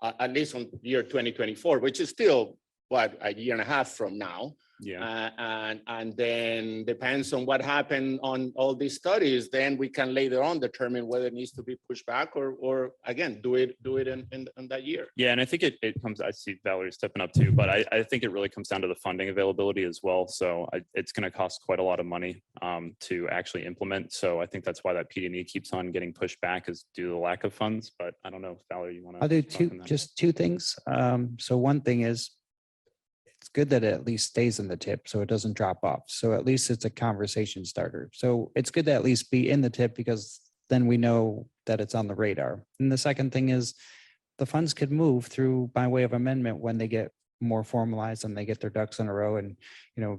at least on year 2024, which is still what, a year and a half from now. Yeah. And then depends on what happened on all these studies, then we can later on determine whether it needs to be pushed back or again, do it in that year. Yeah, and I think it comes, I see Valerie stepping up too, but I think it really comes down to the funding availability as well. So it's going to cost quite a lot of money to actually implement. So I think that's why that PD&E keeps on getting pushed back, is due to the lack of funds. But I don't know if Valerie, you want to. I'll do just two things. So one thing is, it's good that it at least stays in the tip so it doesn't drop off. So at least it's a conversation starter. So it's good to at least be in the tip, because then we know that it's on the radar. And the second thing is, the funds could move through by way of amendment when they get more formalized and they get their ducks in a row. And,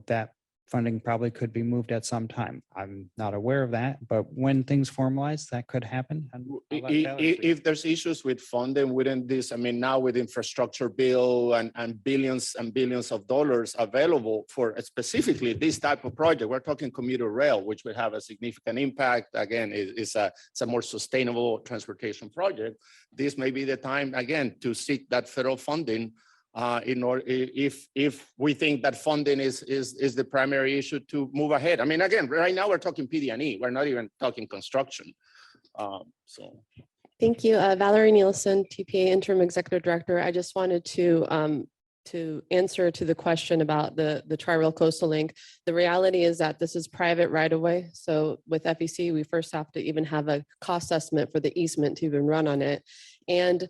that funding probably could be moved at some time. I'm not aware of that, but when things formalize, that could happen. And I'll let Valerie speak. If there's issues with funding within this, I mean, now with infrastructure bill and billions and billions of dollars available for specifically this type of project, we're talking commuter rail, which will have a significant impact. Again, it's a more sustainable transportation project. This may be the time, again, to seek that federal funding in order, if we think that funding is the primary issue to move ahead. I mean, again, right now we're talking PD&E. We're not even talking construction. So. Thank you. Valerie Nielsen, TPA Interim Executive Director. I just wanted to answer to the question about the Tri-Rail Coastal Link. The reality is that this is private right of way. So with FEC, we first have to even have a cost estimate for the easement to even run on it. And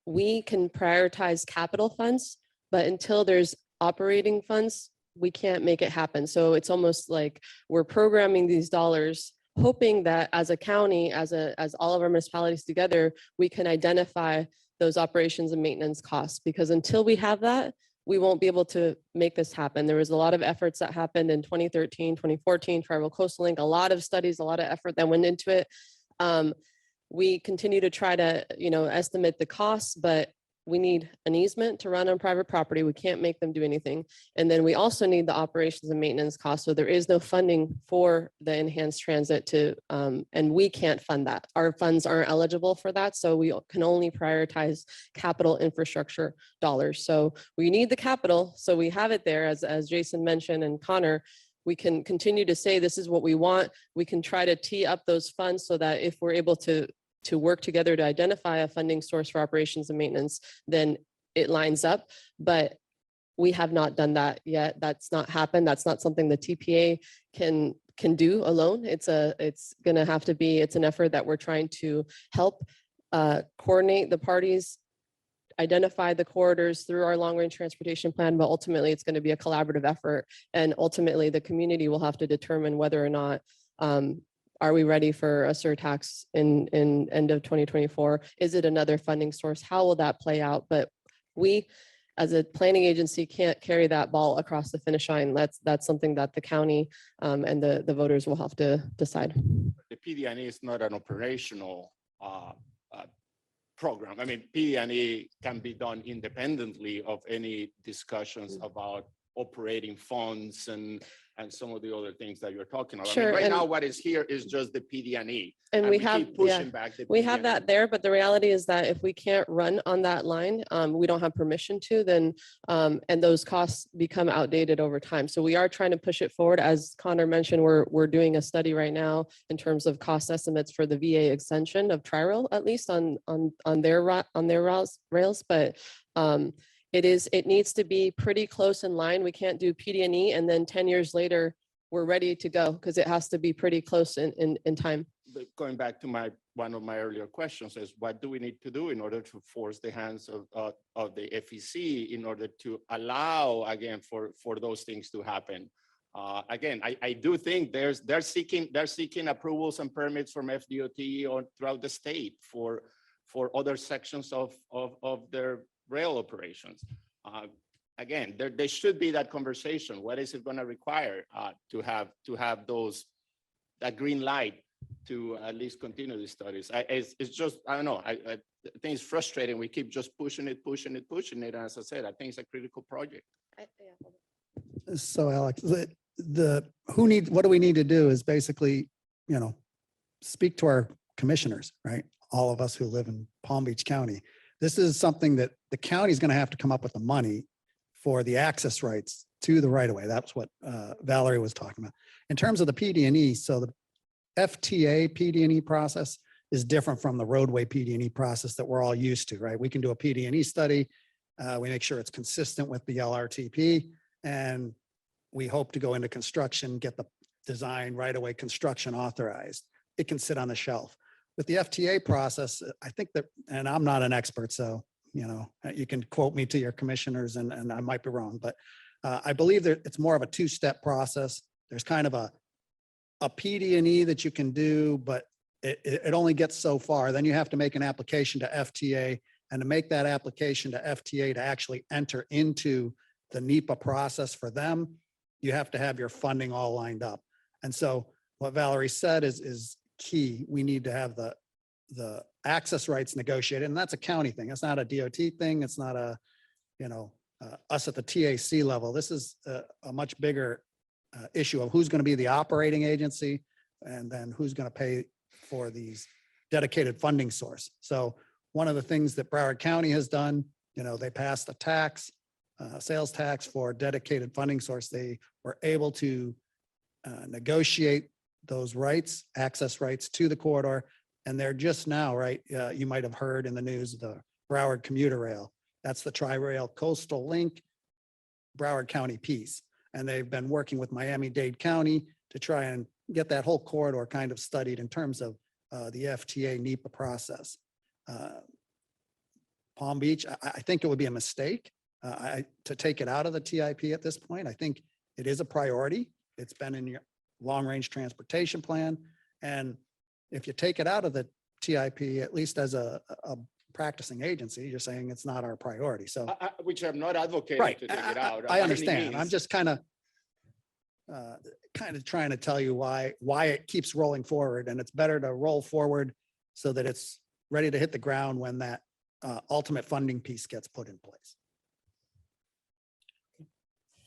we can prioritize capital funds, but until there's operating funds, we can't make it happen. So it's almost like we're programming these dollars, hoping that as a county, as all of our municipalities together, we can identify those operations and maintenance costs, because until we have that, we won't be able to make this happen. There was a lot of efforts that happened in 2013, 2014, Tri-Rail Coastal Link, a lot of studies, a lot of effort that went into it. We continue to try to, estimate the costs, but we need an easement to run on private property. We can't make them do anything. And then we also need the operations and maintenance costs. So there is no funding for the enhanced transit to, and we can't fund that. Our funds aren't eligible for that. So we can only prioritize capital infrastructure dollars. So we need the capital. So we have it there, as Jason mentioned, and Connor, we can continue to say, this is what we want. We can try to tee up those funds so that if we're able to work together to identify a funding source for operations and maintenance, then it lines up. But we have not done that yet. That's not happened. That's not something the TPA can do alone. It's going to have to be, it's an effort that we're trying to help coordinate the parties, identify the corridors through our long range transportation plan, but ultimately it's going to be a collaborative effort. And ultimately the community will have to determine whether or not are we ready for a surtax in end of 2024? Is it another funding source? How will that play out? But we, as a planning agency, can't carry that ball across the finish line. That's something that the county and the voters will have to decide. The PD&E is not an operational program. I mean, PD&E can be done independently of any discussions about operating funds and some of the other things that you're talking about. Sure, I mean, right and now, what is here is just the PD&E. And we keep have, pushing back the we have PD&E. that there, but the reality is that if we can't run on that line, we don't have permission to, then, and those costs become outdated over time. So we are trying to push it forward. As Connor mentioned, we're doing a study right now in terms of cost estimates for the VA extension of Tri-Rail, at least on their rails, but it needs to be pretty close in line. We can't do PD&E and then 10 years later, we're ready to go, because it has to be pretty close in time. But going back to one of my earlier questions is, what do we need to do in order to force the hands of the FEC in order to allow, again, for those things to happen? Again, I do think they're seeking approvals and permits from FDOT or throughout the state for other sections of their rail operations. Again, there should be that conversation. What is it going to require to have that green light to at least continue these studies? It's just, I don't know. I think it's frustrating. We keep just pushing it. And as I said, I think it's a critical project. So Alex, what do we need to do is basically, speak to our commissioners, right? All of us who live in Palm Beach County. This is something that the county is going to have to come up with the money for the access rights to the right of way. That's what Valerie was talking about. In terms of the PD&E, so the FTA PD&E process is different from the roadway PD&E process that we're all used to, right? We can do a PD&E study. We make sure it's consistent with the LRTP, and we hope to go into construction, get the design right away construction authorized. It can sit on the shelf. With the FTA process, I think that, and I'm not an expert, so, you can quote me to your commissioners and I might be wrong, but I believe that it's more of a two-step process. There's kind of a PD&E that you can do, but it only gets so far. Then you have to make an application to FTA, and to make that application to FTA to actually enter into the NEPA process for them, you have to have your funding all lined up. And so what Valerie said is key. We need to have the access rights negotiated, and that's a county thing. It's not a DOT thing. It's not a, us at the TAC level. This is a much bigger issue of who's going to be the operating agency, and then who's going to pay for these dedicated funding source. So one of the things that Broward County has done They passed a tax, sales tax for dedicated funding source. They were able to negotiate those rights, access rights to the corridor. And they're just now, right, you might have heard in the news, the Broward commuter rail. That's the Tri-Rail Coastal Link, Broward County piece. And they've been working with Miami-Dade County to try and get that whole corridor kind of studied in terms of the FTA NEPA process. Palm Beach, I think it would be a mistake to take it out of the TIP at this point. I think it is a priority. It's been in your long-range transportation plan. And if you take it out of the TIP, at least as a practicing agency, you're saying it's not our priority. So, Which I'm not advocating right, to take it out. I by any understand. I'm means. just kind of trying to tell you why it keeps rolling forward, and it's better to roll forward so that it's ready to hit the ground when that ultimate funding piece gets put in place.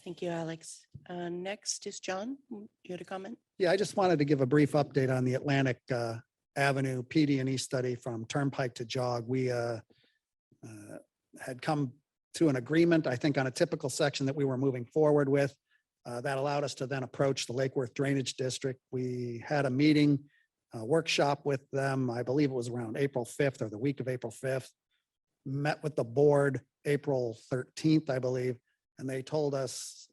Thank you, Alex. Next is John. You had a comment? Yeah, I just wanted to give a brief update on the Atlantic Avenue PD&E study from Turnpike to Jog. We had come to an agreement, I think, on a typical section that we were moving forward with. That allowed us to then approach the Lake Worth Drainage District. We had a meeting, a workshop with them. I believe it was around April 5th or the week of April 5th. Met with the board April 13th, I believe, and they told us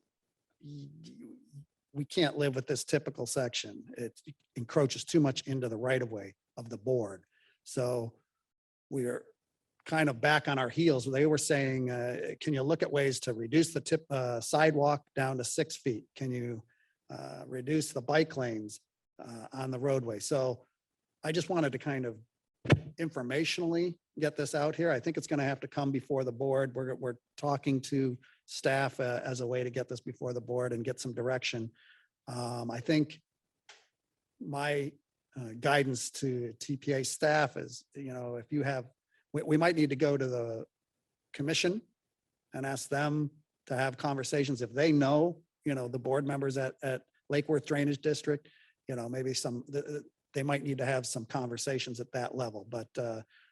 we can't live with this typical section. It encroaches too much into the right of way of the board. So we are kind of back on our heels. They were saying, can you look at ways to reduce the sidewalk down to 6 feet? Can you reduce the bike lanes on the roadway? So I just wanted to kind of informationally get this out here. I think it's going to have to come before the board. We're talking to staff as a way to get this before the board and get some direction. I think my guidance to TPA staff is, if you have, we might need to go to the commission and ask them to have conversations. If they know, the board members at Lake Worth Drainage District, maybe they might need to have some conversations at that level. But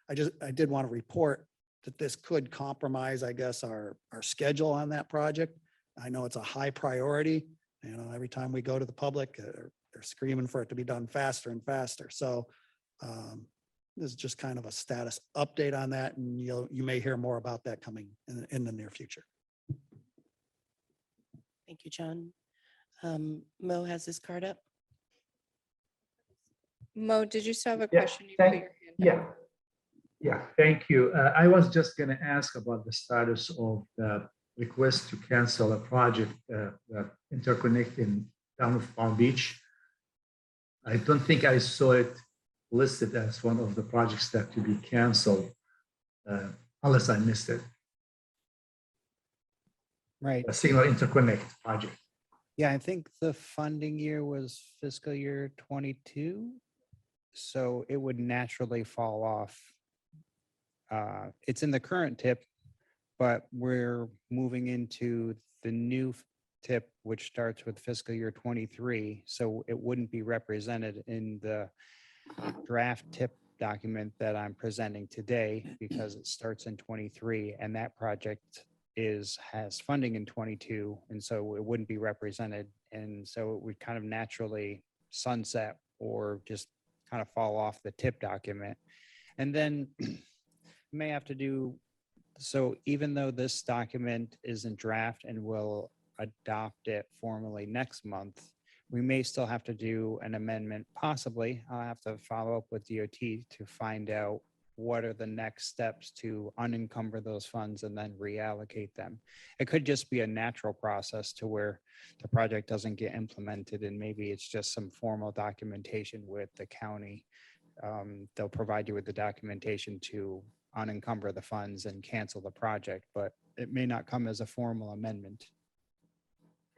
I did want to report that this could compromise, I guess, our schedule on that project. I know it's a high priority. Every time we go to the public, they're screaming for it to be done faster and faster. So this is just kind of a status update on that, and you may hear more about that coming in the near future. Thank you, John. Mo has his card up. Mo, did you still have a Yeah, question? You put your hand up. Yeah, thank you. I was just going to ask about the status of the request to cancel a project, the Interconnect in town of Palm Beach. I don't think I saw it listed as one of the projects that to be canceled, unless I missed it. Right. A single Interconnect project. Yeah, I think the funding year was fiscal year 22. So it would naturally fall off. It's in the current tip, but we're moving into the new tip, which starts with fiscal year 23. So it wouldn't be represented in the draft tip document that I'm presenting today because it starts in 23 and that project has funding in 22. And so it wouldn't be represented. And so it would kind of naturally sunset or just kind of fall off the tip document. And then may have to do, so even though this document is in draft and we'll adopt it formally next month, we may still have to do an amendment. Possibly, I'll have to follow up with DOT to find out what are the next steps to unencumber those funds and then reallocate them. It could just be a natural process to where the project doesn't get implemented and maybe it's just some formal documentation with the county. They'll provide you with the documentation to unencumber the funds and cancel the project, but it may not come as a formal amendment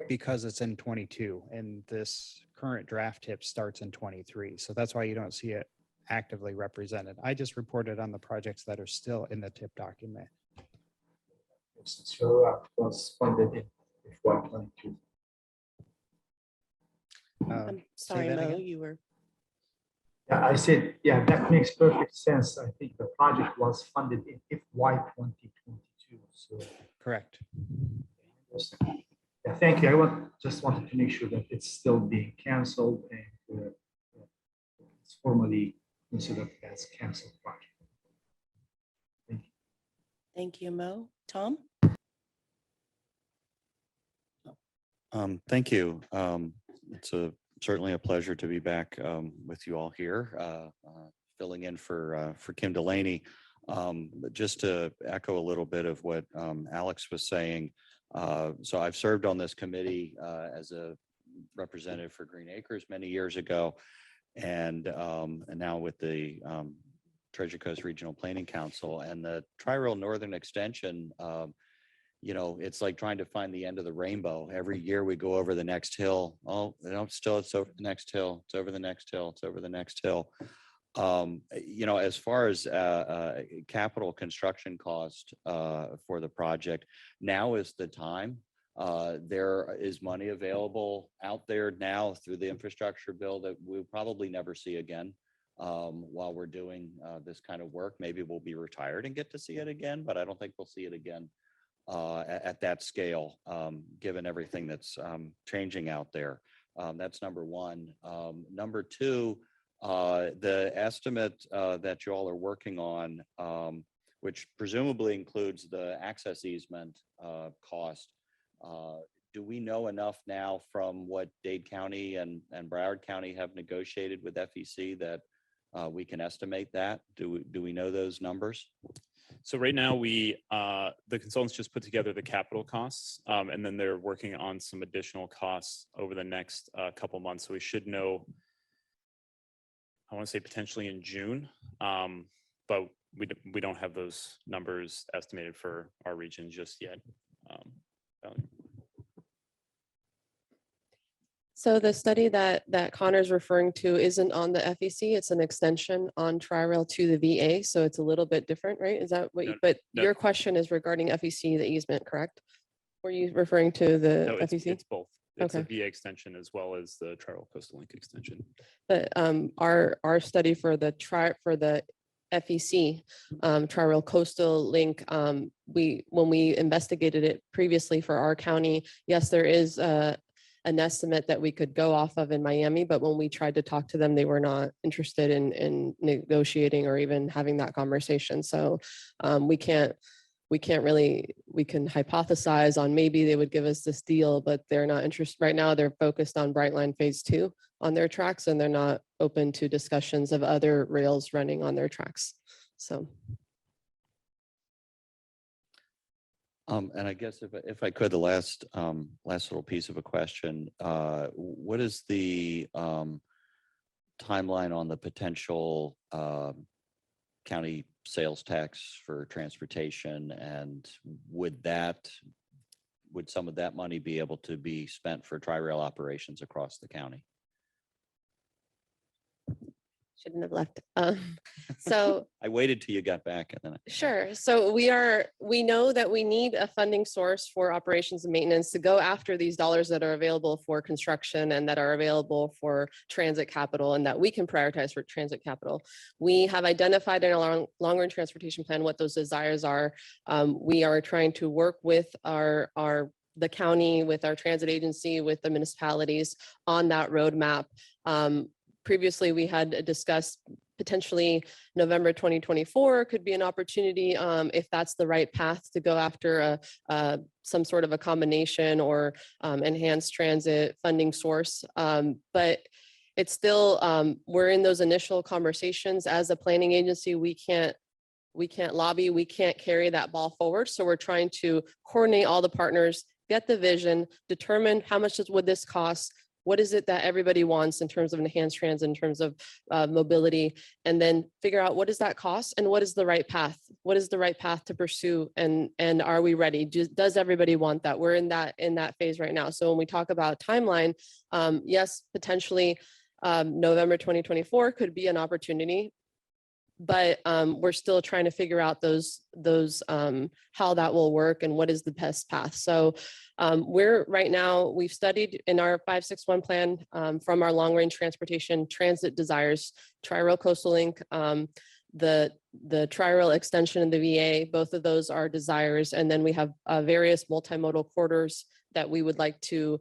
because it's in 22 and this current draft tip starts in 23. So that's why you don't see it actively represented. I just reported on the projects that are still in the tip document. So was funded in FY22. I'm sorry, that Mo, again? you were. Yeah, I said, yeah, that makes perfect sense. I think the project was funded in FY 2022. So, Correct. yeah, thank you. Just wanted to make sure that it's still being canceled and it's formally considered as canceled project. Thank you. Thank you, Mo. Tom? Thank you. It's certainly a pleasure to be back with you all here, filling in for Kim Delaney. But just to echo a little bit of what Alex was saying, so I've served on this committee as a representative for Green Acres many years ago, and now with the Treasure Coast Regional Planning Council and the Tri-Rail Northern Extension. You know, it's like trying to find the end of the rainbow. Every year we go over the next hill. Oh, no, still it's over the next hill. It's over the next hill. It's over the next hill. You know, as far as capital construction cost for the project, now is the time. There is money available out there now through the infrastructure bill that we'll probably never see again while we're doing this kind of work. Maybe we'll be retired and get to see it again, but I don't think we'll see it again at that scale, given everything that's changing out there. That's number one. Number two, the estimate that you all are working on, which presumably includes the access easement cost. Do we know enough now from what Dade County and Broward County have negotiated with FEC that we can estimate that? Do we know those numbers? So right now the consultants just put together the capital costs, and then they're working on some additional costs over the next couple months. So we should know, I want to say potentially in June, but we don't have those numbers estimated for our region just yet. So the study that Connor's referring to isn't on the FEC, it's an extension on Tri-Rail to the VA, so it's a little bit different, right? Is that what you, but your question is regarding FEC, the easement, correct? Were you referring to the No, FEC? it's both. It's a Okay. VA extension as well as the Tri-Rail Coastal Link extension. But our study for the FEC, Tri-Rail Coastal Link, when we investigated it previously for our county, yes, there is an estimate that we could go off of in Miami, but when we tried to talk to them, they were not interested in negotiating or even having that conversation. So we can hypothesize on maybe they would give us this deal, but they're not interested right now. They're focused on Brightline Phase 2 on their tracks, and they're not open to discussions of other rails running on their tracks. So. And I guess if I could, the last little piece of a question, what is the timeline on the potential county sales tax for transportation, and would some of that money be able to be spent for Tri-Rail operations across the county? Shouldn't have left. So I waited till you got back and then. sure. So we know that we need a funding source for operations and maintenance to go after these dollars that are available for construction and that are available for transit capital, and that we can prioritize for transit capital. We have identified in our long-range transportation plan what those desires are. We are trying to work with the county, with our transit agency, with the municipalities on that roadmap. Previously, we had discussed potentially November 2024 could be an opportunity if that's the right path to go after some sort of a combination or enhanced transit funding source. But it's still, we're in those initial conversations. As a planning agency, we can't lobby, we can't carry that ball forward. So we're trying to coordinate all the partners, get the vision, determine how much would this cost, what is it that everybody wants in terms of enhanced transit, in terms of mobility, and then figure out what does that cost and what is the right path? What is the right path to pursue, and are we ready? Does everybody want that? We're in that phase right now. So when we talk about timeline, yes, potentially November 2024 could be an opportunity, but we're still trying to figure out those how that will work and what is the best path. So we've studied in our 561 plan from our long range transportation transit desires, Tri-Rail Coastal Link, the tri-rail extension of the VA, both of those are desires. And then we have various multimodal corridors that we would like to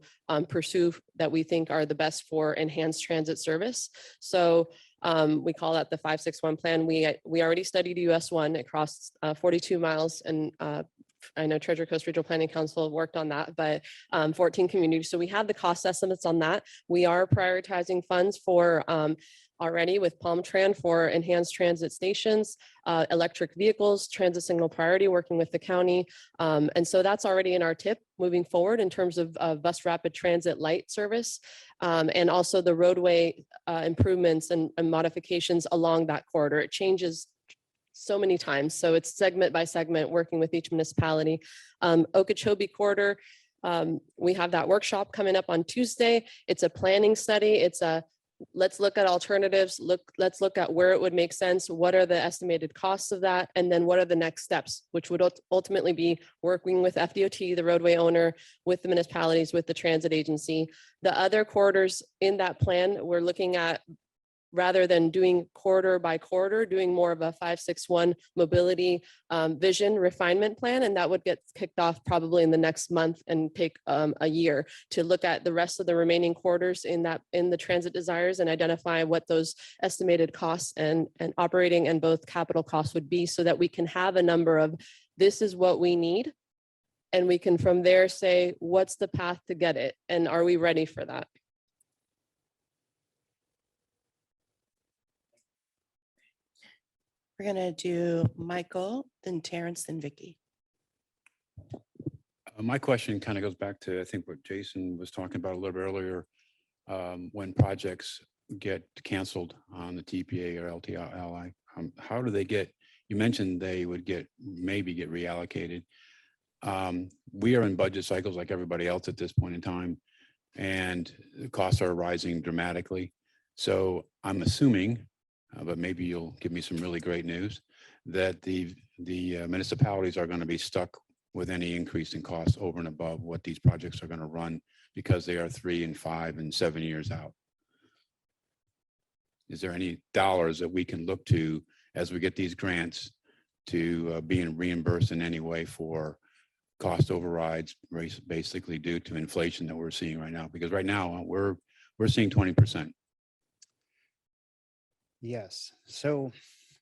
pursue that we think are the best for enhanced transit service. So we call that the 561 plan. We already studied US 1 across 42 miles, and I know Treasure Coast Regional Planning Council worked on that, but 14 communities. So we have the cost estimates on that. We are prioritizing funds for already with Palm Tran for enhanced transit stations, electric vehicles, transit signal priority, working with the county. And so that's already in our tip moving forward in terms of bus rapid transit light service, and also the roadway improvements and modifications along that corridor. It changes so many times. So it's segment by segment, working with each municipality. Okechobee corridor, we have that workshop coming up on Tuesday. It's a planning study. It's a let's look at alternatives. Let's look at where it would make sense. What are the estimated costs of that? And then what are the next steps, which would ultimately be working with FDOT, the roadway owner, with the municipalities, with the transit agency. The other corridors in that plan, we're looking at, rather than doing corridor by corridor, doing more of a 561 mobility vision refinement plan. And that would get kicked off probably in the next month and take a year to look at the rest of the remaining corridors in the transit desires and identify what those estimated costs and operating and both capital costs would be, so that we can have a number of, this is what we need. And we can from there say, what's the path to get it? And are we ready for that? We're gonna do Michael, then Terrence, then Vicky. My question kind of goes back to, I think, what Jason was talking about a little bit earlier. When projects get canceled on the TPA or LTI, how do they get, you mentioned they would maybe get reallocated. We are in budget cycles like everybody else at this point in time, and the costs are rising dramatically. So I'm assuming, but maybe you'll give me some really great news, that the municipalities are going to be stuck with any increase in costs over and above what these projects are going to run, because they are 3 and 5 and 7 years out. Is there any dollars that we can look to as we get these grants to being reimbursed in any way for cost overrides, basically due to inflation that we're seeing right now? Because right now we're seeing 20%. Yes, so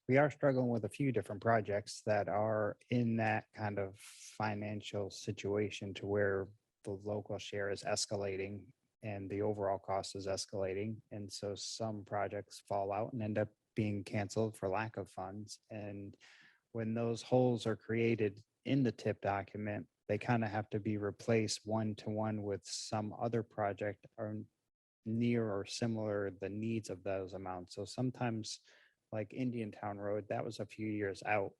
we are struggling with a few different projects that are in that kind of financial situation to where the local share is escalating and the overall cost is escalating. And so some projects fall out and end up being canceled for lack of funds. And when those holes are created in the TIP document, they kind of have to be replaced one-to-one with some other project or near or similar the needs of those amounts. So sometimes like Indian Town Road, that was a few years out.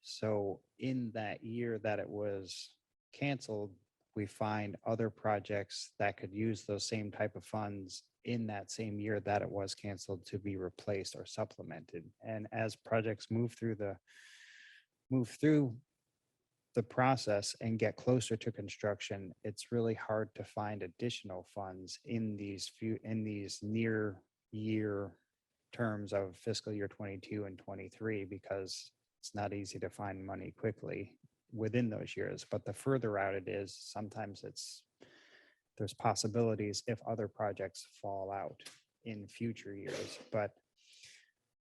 So in that year that it was canceled, we find other projects that could use those same type of funds in that same year that it was canceled to be replaced or supplemented. And as projects move through the process and get closer to construction, it's really hard to find additional funds in these near year terms of fiscal year 22 and 23, because it's not easy to find money quickly within those years. But the further out it is, sometimes there's possibilities if other projects fall out in future years. But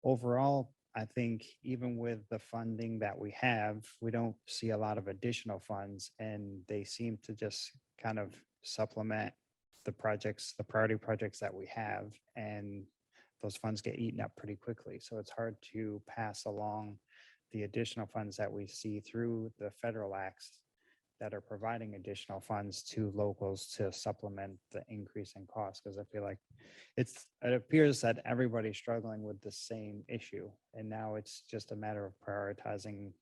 overall, I think even with the funding that we have, we don't see a lot of additional funds, and they seem to just kind of supplement the projects, the priority projects that we have, and those funds get eaten up pretty quickly. So it's hard to pass along the additional funds that we see through the federal acts that are providing additional funds to locals to supplement the increase in cost. Because I feel like it appears that everybody's struggling with the same issue. And now it's just a matter of prioritizing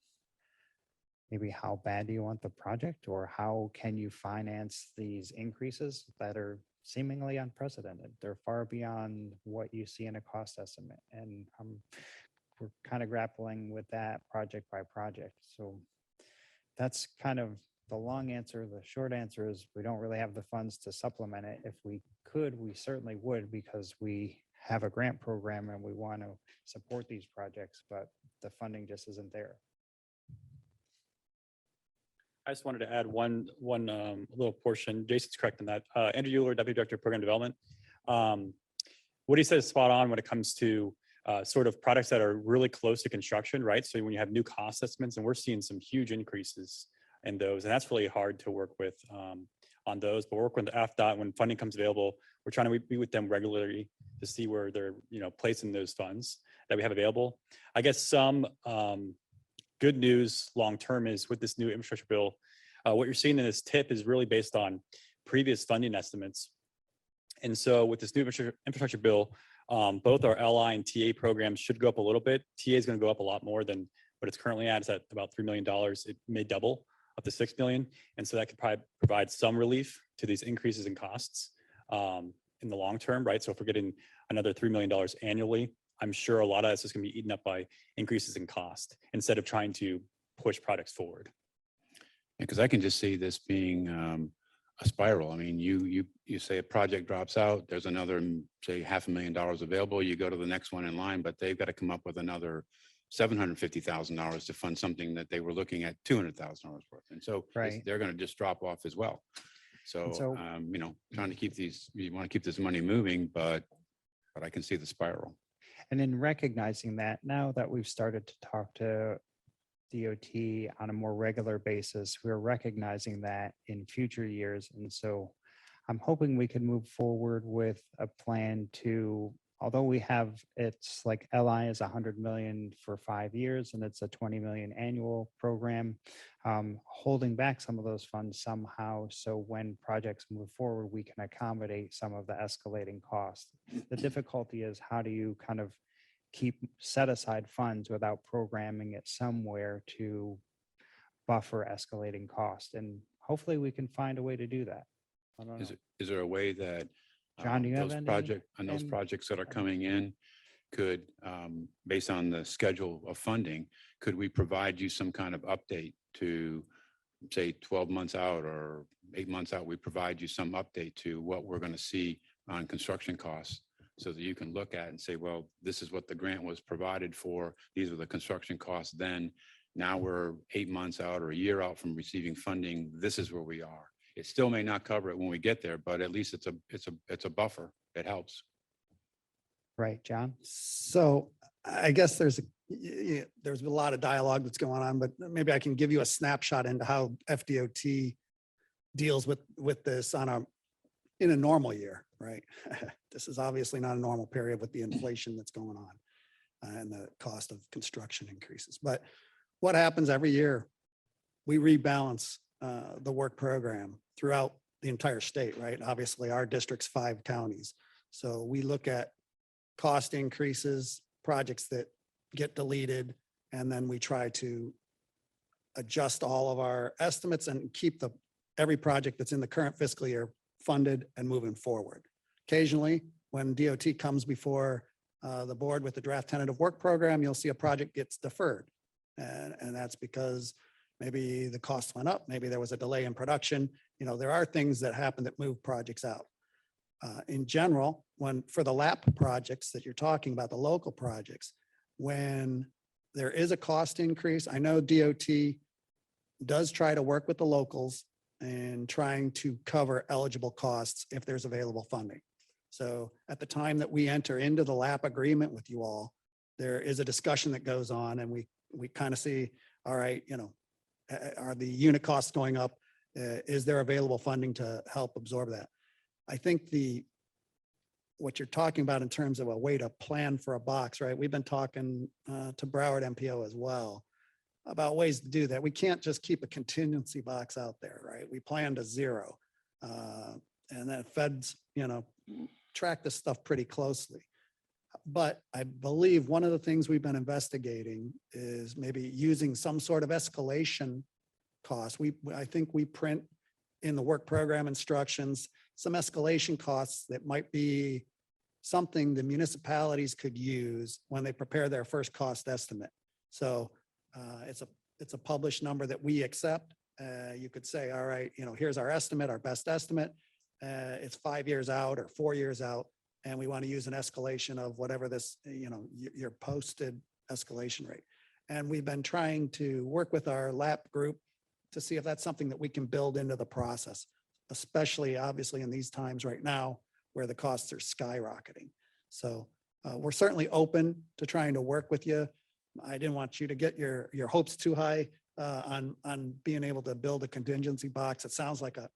maybe how bad do you want the project, or how can you finance these increases that are seemingly unprecedented. They're far beyond what you see in a cost estimate. And we're kind of grappling with that project by project. So that's kind of the long answer. The short answer is we don't really have the funds to supplement it. If we could, we certainly would, because we have a grant program and we want to support these projects, but the funding just isn't there. I just wanted to add one little portion. Jason's correct in that. Andrew Euler, Deputy Director of Program Development. What he said is spot on when it comes to sort of products that are really close to construction, right? So when you have new cost estimates, and we're seeing some huge increases in those, and that's really hard to work with on those. But we're working with AFDOT when funding comes available. We're trying to be with them regularly to see where they're placing those funds that we have available. I guess some good news long term is with this new infrastructure bill, what you're seeing in this tip is really based on previous funding estimates. And so with this new infrastructure bill, both our LI and TA programs should go up a little bit. TA is going to go up a lot more than what it's currently at. It's at about $3 million. It may double up to $6 million. And so that could probably provide some relief to these increases in costs in the long term, right? So if we're getting another $3 million annually, I'm sure a lot of this is going to be eaten up by increases in cost instead of trying to push products forward. Because I can just see this being a spiral. I mean, you say a project drops out, there's another, say, $500,000 available. You go to the next one in line, but they've got to come up with another $750,000 to fund something that they were looking at $200,000 worth. And so they're going to just drop off as well. So, trying to keep you want to keep this money moving, but I can see the spiral. And in recognizing that, now that we've started to talk to DOT on a more regular basis, we're recognizing that in future years. And so I'm hoping we can move forward with a plan to, although we have, it's like LI is 100 million for 5 years and it's a 20 million annual program, holding back some of those funds somehow. So when projects move forward, we can accommodate some of the escalating costs. The difficulty is how do you kind of set aside funds without programming it somewhere to buffer escalating cost, and hopefully we can find a way to do that. I don't know. Is there a way that John, do you have those any those projects that are coming in could, based on the schedule of funding, could we provide you some kind of update to, say, 12 months out or 8 months out? We provide you some update to what we're going to see on construction costs, so that you can look at and say, well, this is what the grant was provided for. These are the construction costs then. Now we're 8 months out or a year out from receiving funding. This is where we are. It still may not cover it when we get there, but at least it's a buffer. It helps. Right, John? So I guess there's a lot of dialogue that's going on, but maybe I can give you a snapshot into how FDOT deals with this in a normal year, right? This is obviously not a normal period with the inflation that's going on and the cost of construction increases. But what happens every year, we rebalance the work program throughout the entire state, right? Obviously, our district's 5 counties. So we look at cost increases, projects that get deleted, and then we try to adjust all of our estimates and keep every project that's in the current fiscal year funded and moving forward. Occasionally, when DOT comes before the board with the draft tentative work program, you'll see a project gets deferred. And that's because maybe the cost went up, maybe there was a delay in production. There are things that happen that move projects out. In general, for the LAP projects that you're talking about, the local projects, when there is a cost increase, I know DOT does try to work with the locals and trying to cover eligible costs if there's available funding. So at the time that we enter into the LAP agreement with you all, there is a discussion that goes on, and we kind of see, all right, are the unit costs going up? Is there available funding to help absorb that? I think what you're talking about in terms of a way to plan for a box, right? We've been talking to Broward MPO as well about ways to do that. We can't just keep a contingency box out there, right? We plan to zero. And then feds, track this stuff pretty closely. But I believe one of the things we've been investigating is maybe using some sort of escalation cost. I think we print in the work program instructions some escalation costs that might be something the municipalities could use when they prepare their first cost estimate. So it's a published number that we accept. You could say, all right, here's our estimate, our best estimate. It's 5 years out or 4 years out. and we want to use an escalation of whatever this, your posted escalation rate. And we've been trying to work with our LAP group to see if that's something that we can build into the process, especially obviously in these times right now where the costs are skyrocketing. So we're certainly open to trying to work with you. I didn't want you to get your hopes too high on being able to build a contingency box. It sounds like a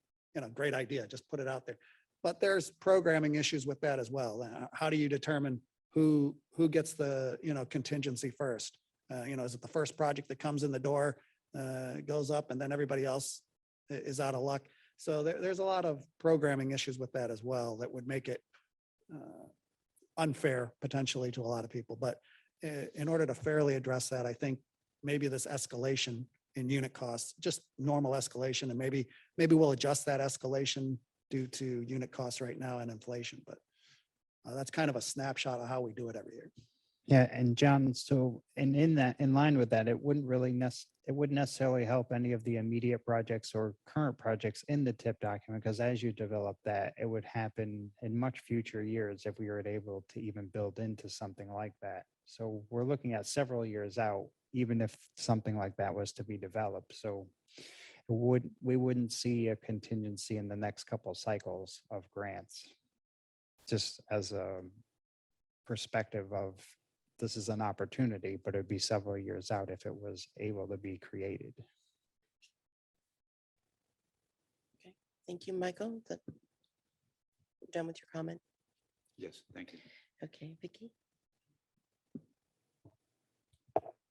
great idea. Just put it out there. But there's programming issues with that as well. How do you determine who gets the contingency first? Is it the first project that comes in the door, goes up, and then everybody else is out of luck? So there's a lot of programming issues with that as well that would make it unfair potentially to a lot of people. But in order to fairly address that, I think maybe this escalation in unit costs, just normal escalation, and maybe we'll adjust that escalation due to unit costs right now and inflation. But that's kind of a snapshot of how we do it every year. Yeah, and John, so in line with that, it wouldn't necessarily help any of the immediate projects or current projects in the TIP document, because as you develop that, it would happen in much future years if we were able to even build into something like that. So we're looking at several years out, even if something like that was to be developed. So we wouldn't see a contingency in the next couple of cycles of grants, just as a perspective of this is an opportunity, but it'd be several years out if it was able to be created. Okay, thank you, Michael. That we're done with your comment. Yes, thank you. Okay, Vicky.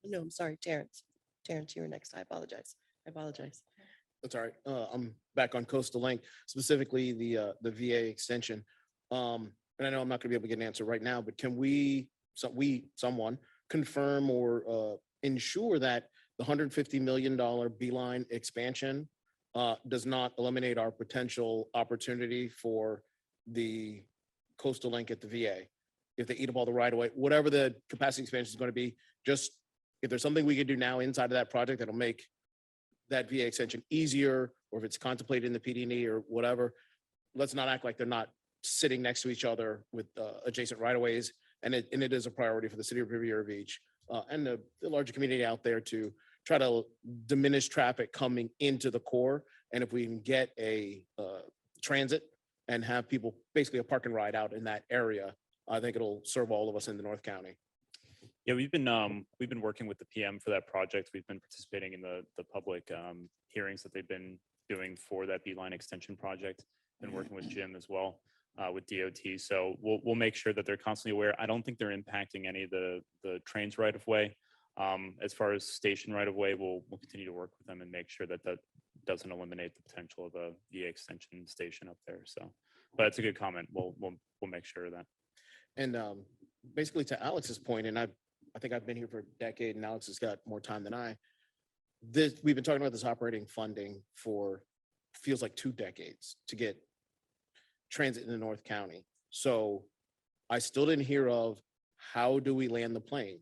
No, I'm sorry, Terrence. Terrence, you were next. I apologize. That's all right. I'm back on Coastal Link, specifically the VA extension. And I know I'm not going to be able to get an answer right now, but can someone confirm or ensure that the $150 million Beeline expansion does not eliminate our potential opportunity for the Coastal Link at the VA? If they eat up all the right of way, whatever the capacity expansion is going to be, just if there's something we could do now inside of that project that'll make that VA extension easier, or if it's contemplated in the PD&E or whatever, let's not act like they're not sitting next to each other with adjacent right of ways. And it is a priority for the city of Riviera Beach and the larger community out there to try to diminish traffic coming into the core. And if we can get a transit and have people basically a park and ride out in that area, I think it'll serve all of us in the North County. Yeah, we've been working with the PM for that project. We've been participating in the public hearings that they've been doing for that Beeline extension project. Been working with Jim as well with DOT. So we'll make sure that they're constantly aware. I don't think they're impacting any of the trains right of way. As far as station right of way, we'll continue to work with them and make sure that that doesn't eliminate the potential of a VA extension station up there. So, but it's a good comment. We'll make sure of that. And basically to Alex's point, and I think I've been here for a decade and Alex has got more time than I. We've been talking about this operating funding for feels like 2 decades to get transit in the North County. So I still didn't hear of how do we land the plane?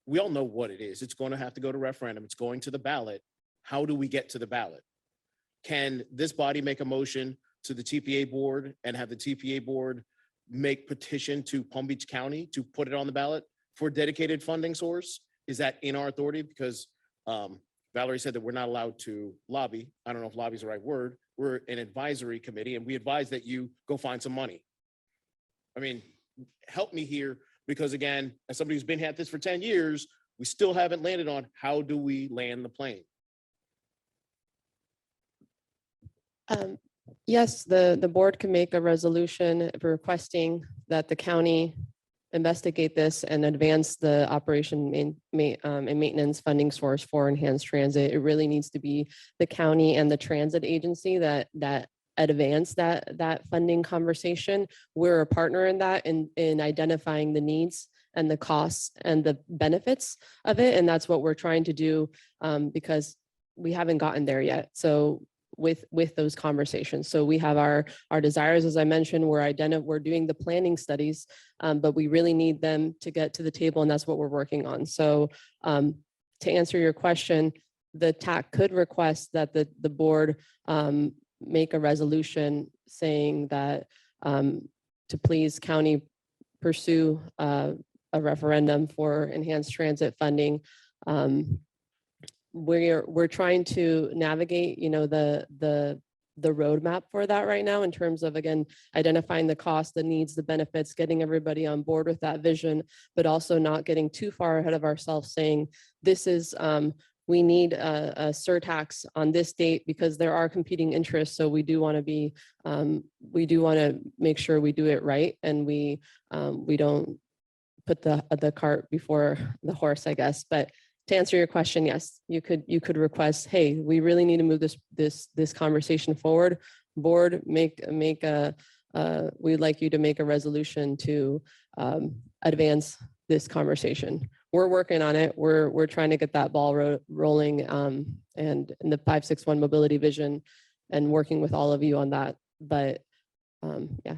We all know what it is. It's going to have to go to referendum. It's going to the ballot. How do we get to the ballot? Can this body make a motion to the TPA board and have the TPA board make petition to Palm Beach County to put it on the ballot for a dedicated funding source? Is that in our authority? Because Valerie said that we're not allowed to lobby. I don't know if lobby is the right word. We're an advisory committee and we advise that you go find some money. I mean, help me here, because again, as somebody who's been at this for 10 years, we still haven't landed on how do we land the plane? Yes, the board can make a resolution requesting that the county investigate this and advance the operation and maintenance funding source for enhanced transit. It really needs to be the county and the transit agency that advance that funding conversation. We're a partner in that, in identifying the needs and the costs and the benefits of it. And that's what we're trying to do because we haven't gotten there yet. So with those conversations. So we have our desires, as I mentioned, we're doing the planning studies, but we really need them to get to the table, and that's what we're working on. So to answer your question, the TAC could request that the board make a resolution saying that to please county pursue a referendum for enhanced transit funding. We're trying to navigate, the roadmap for that right now in terms of, again, identifying the cost, the needs, the benefits, getting everybody on board with that vision, but also not getting too far ahead of ourselves saying, this is, we need a surtax on this date because there are competing interests. So we do want to make sure we do it right. And we don't put the cart before the horse, I guess. But to answer your question, yes, you could request, hey, we really need to move this conversation forward. Board, we'd like you to make a resolution to advance this conversation. We're working on it. We're trying to get that ball rolling, and in the 561 mobility vision, and working with all of you on that. But yeah.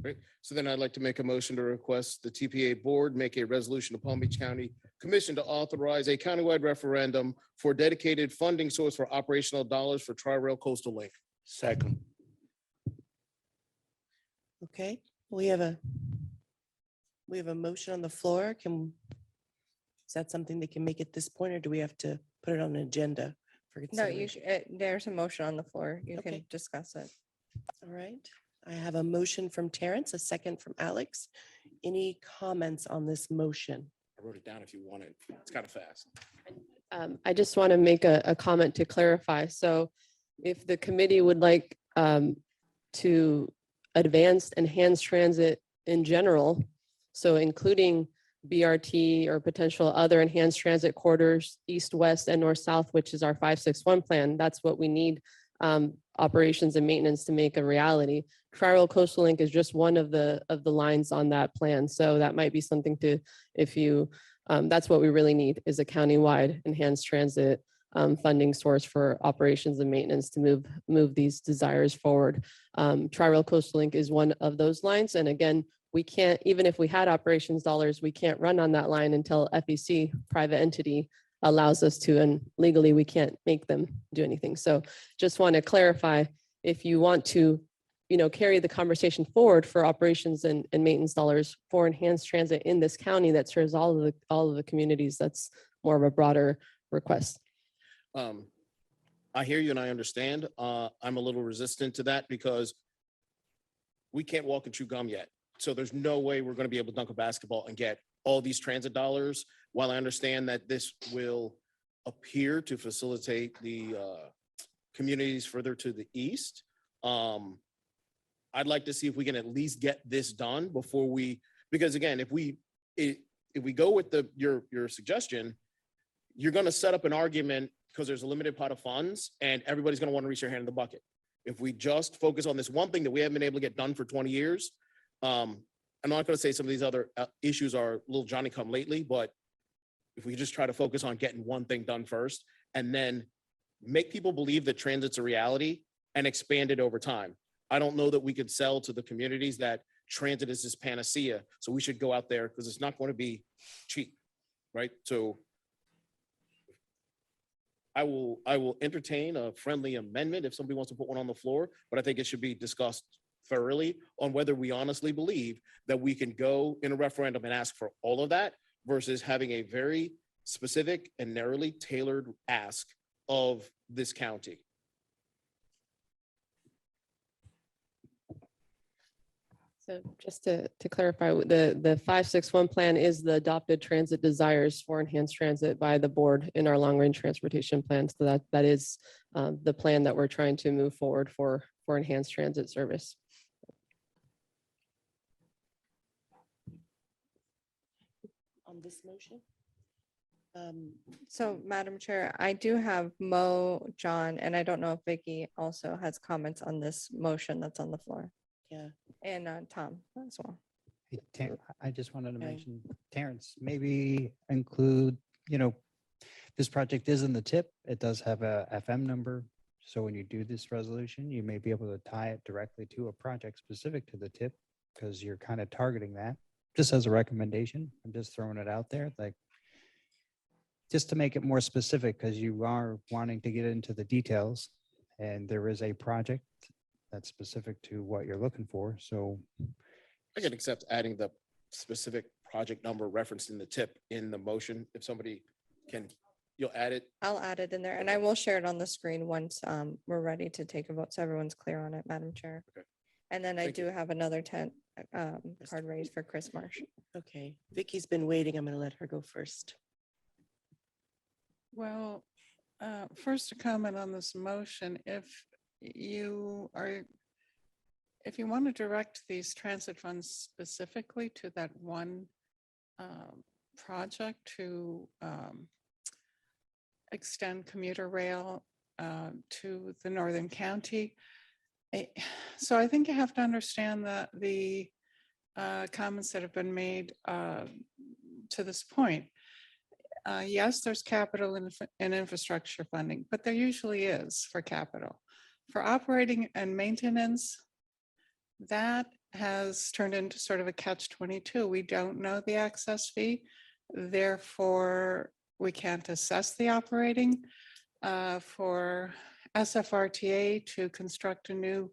Great. So then I'd like to make a motion to request the TPA board make a resolution to Palm Beach County Commission to authorize a countywide referendum for dedicated funding source for operational dollars for Tri-Rail Coastal Link. Second. Okay, we have a motion on the floor. Is that something that can make it this point, or do we have to put it on an agenda for No, consideration? there's a motion on the floor. You can Okay. discuss it. All right, I have a motion from Terrence, a second from Alex. Any comments on this motion? I wrote it down if you want it. It's kind of fast. I just want to make a comment to clarify. So if the committee would like to advance enhanced transit in general, so including BRT or potential other enhanced transit corridors, east, west, and north, south, which is our 561 plan, that's what we need operations and maintenance to make a reality. Tri-Rail Coastal Link is just one of the lines on that plan. So that might be something to, if you, that's what we really need, is a countywide enhanced transit funding source for operations and maintenance to move these desires forward. Tri-Rail Coastal Link is one of those lines. And again, we can't, even if we had operations dollars, we can't run on that line until FEC, private entity, allows us to, and legally we can't make them do anything. So just want to clarify, if you want to, carry the conversation forward for operations and maintenance dollars for enhanced transit in this county that serves all of the communities, that's more of a broader request. I hear you and I understand. I'm a little resistant to that because we can't walk and chew gum yet. So there's no way we're going to be able to dunk a basketball and get all these transit dollars. While I understand that this will appear to facilitate the communities further to the east, I'd like to see if we can at least get this done before because again, if we go with your suggestion, you're going to set up an argument because there's a limited pot of funds and everybody's going to want to reach their hand in the bucket. If we just focus on this one thing that we haven't been able to get done for 20 years, I'm not going to say some of these other issues are a little Johnny come lately, but if we just try to focus on getting one thing done first and then make people believe that transit's a reality and expand it over time. I don't know that we could sell to the communities that transit is this panacea. So we should go out there because it's not going to be cheap, right? So I will entertain a friendly amendment if somebody wants to put one on the floor, but I think it should be discussed thoroughly on whether we honestly believe that we can go in a referendum and ask for all of that versus having a very specific and narrowly tailored ask of this county. So just to clarify, the 561 plan is the adopted transit desires for enhanced transit by the board in our long range transportation plan. So that is the plan that we're trying to move forward for enhanced transit service. On this motion? So Madam Chair, I do have Mo, John, and I don't know if Vicky also has comments on this motion that's on the floor. Yeah. And Tom as well. Hey, I just wanted to Okay. mention, Terrence, maybe include, this project is in the tip. It does have a FM number. So when you do this resolution, you may be able to tie it directly to a project specific to the tip because you're kind of targeting that. Just as a recommendation, I'm just throwing it out there, like just to make it more specific because you are wanting to get into the details and there is a project that's specific to what you're looking for. So I can accept adding the specific project number referenced in the tip in the motion? If somebody can, you'll add it. I'll add it in there and I will share it on the screen once we're ready to take a vote. So everyone's clear on it, Madam Chair. Okay. And then I Thank do you. have another card raised for Chris Marsh. Okay, Vicky's been waiting. I'm going to let her go first. Well, first to comment on this motion, if you want to direct these transit funds specifically to that one project to extend commuter rail to the northern county. So I think you have to understand that the comments that have been made to this point. Yes, there's capital and infrastructure funding, but there usually is for capital. For operating and maintenance, that has turned into sort of a catch-22. We don't know the access fee, therefore we can't assess the operating. For SFRTA to construct a new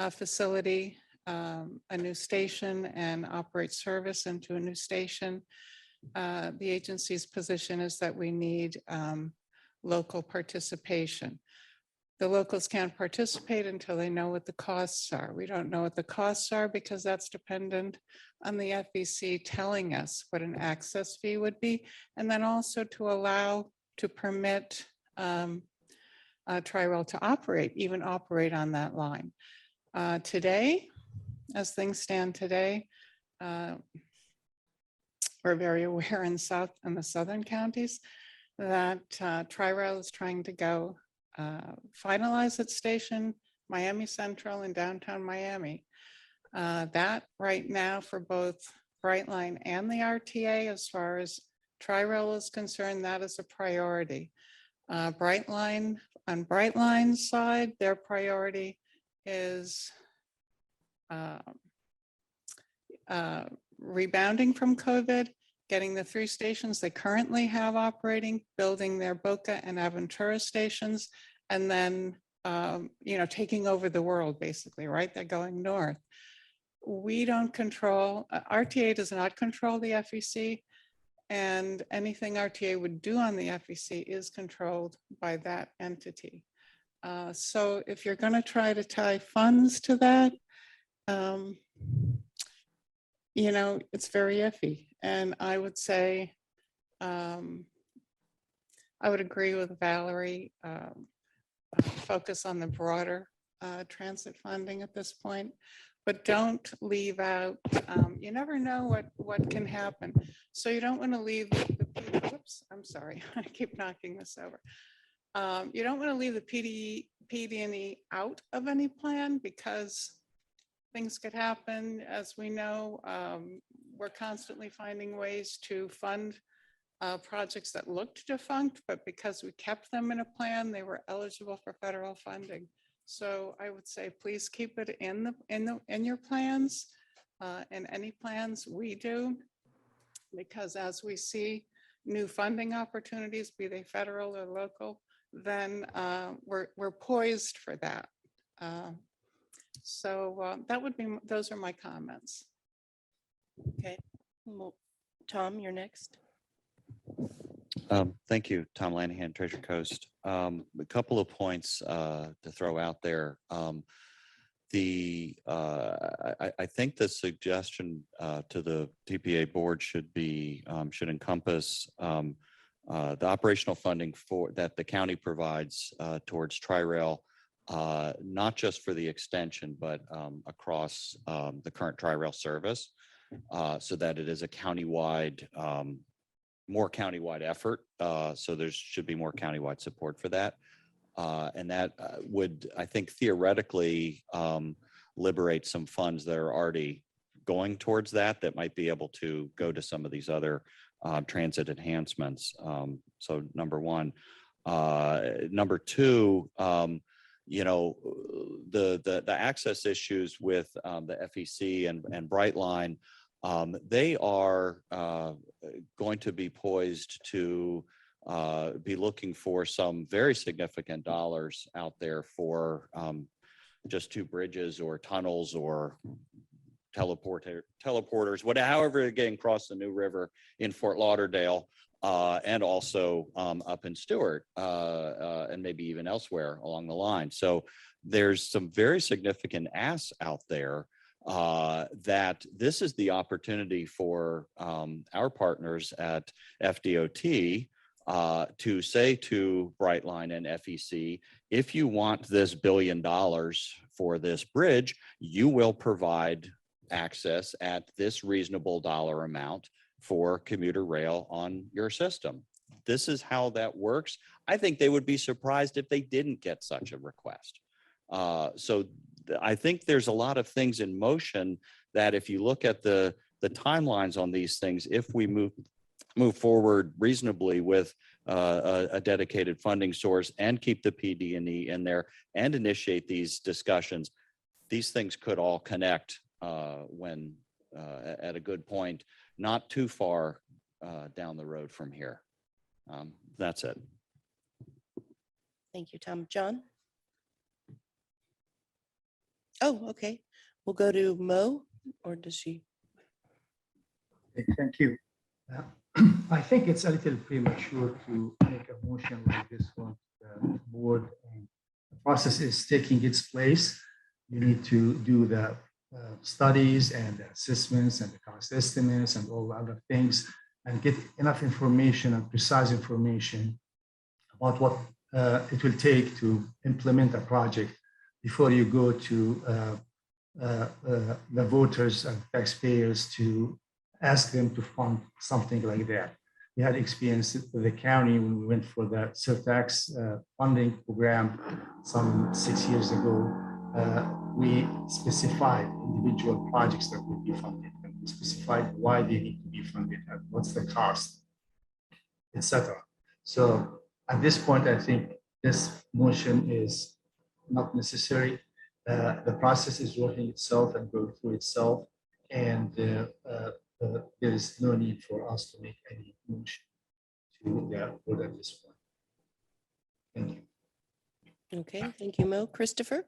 facility, a new station and operate service into a new station. The agency's position is that we need local participation. The locals can't participate until they know what the costs are. We don't know what the costs are because that's dependent on the FEC telling us what an access fee would be. And then also to permit Tri-Rail to even operate on that line. Today, as things stand today, we're very aware in the southern counties that Tri-Rail is trying to go finalize its station, Miami Central and downtown Miami. That right now for both Brightline and the RTA, as far as Tri-Rail is concerned, that is a priority. Brightline, on Brightline's side, their priority is rebounding from COVID, getting the 3 stations they currently have operating, building their Boca and Aventura stations, and then, taking over the world, basically, right? They're going north. We don't control, RTA does not control the FEC, and anything RTA would do on the FEC is controlled by that entity. So if you're going to try to tie funds to that, it's very iffy. And I would say, I would agree with Valerie, focus on the broader transit funding at this point, but don't leave out, you never know what can happen. So you don't want to leave whoops, I'm sorry, I keep knocking this over. You don't want to leave the PD&E out of any plan because things could happen. As we know, we're constantly finding ways to fund projects that looked defunct, but because we kept them in a plan, they were eligible for federal funding. So I would say, please keep it in your plans, and any plans we do, because as we see new funding opportunities, be they federal or local, then we're poised for that. So those are my comments. Okay, well, Tom, you're next. Thank you, Tom Lanahan, Treasure Coast. A couple of points to throw out there. I think the suggestion to the TPA board should encompass the operational funding that the county provides towards Tri-Rail, not just for the extension, but across the current Tri-Rail service, so that it is a countywide, more countywide effort. So there should be more countywide support for that. And that would, I think, theoretically liberate some funds that are already going towards that might be able to go to some of these other transit enhancements. So number one. Number two, the access issues with the FEC and Brightline, they are going to be poised to be looking for some very significant dollars out there for just 2 bridges or tunnels or teleporters, whatever, however they're getting across the New River in Fort Lauderdale, and also up in Stewart, and maybe even elsewhere along the line. So there's some very significant asks out there that this is the opportunity for our partners at FDOT to say to Brightline and FEC, if you want this $1 billion for this bridge, you will provide access at this reasonable dollar amount for commuter rail on your system. This is how that works. I think they would be surprised if they didn't get such a request. So I think there's a lot of things in motion that if you look at the timelines on these things, if we move forward reasonably with a dedicated funding source and keep the PD&E in there and initiate these discussions, these things could all connect when at a good point, not too far down the road from here. That's it. Thank you, Tom. John? Oh, okay. We'll go to Mo, or does she? Thank you. I think it's a little premature to make a motion like this one. The board and the process is taking its place. You need to do the studies and the assessments and the cost estimates and all the other things and get enough information and precise information about what it will take to implement a project before you go to the voters and taxpayers to ask them to fund something like that. We had experience with the county when we went for the surtax funding program some 6 years ago. We specified individual projects that would be funded, and we specified why they need to be funded and what's the cost, etc. So at this point, I think this motion is not necessary. The process is working itself and going through itself, and there is no need for us to make any motion to the board at this point. Thank you. Okay, thank you, Mo. Christopher?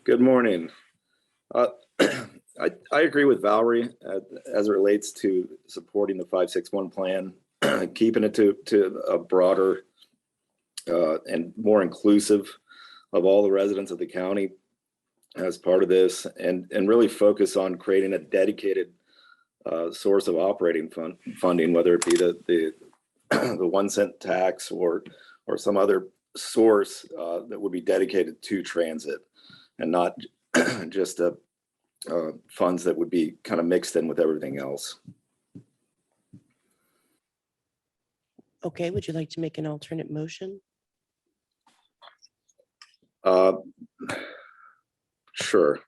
Good morning. I agree with Valerie as it relates to supporting the 561 plan, keeping it to a broader and more inclusive of all the residents of the county as part of this, and really focus on creating a dedicated source of operating funding, whether it be the 1 cent tax or some other source that would be dedicated to transit, and not just funds that would be kind of mixed in with everything else. Okay, would you like to make an alternate motion? Sure.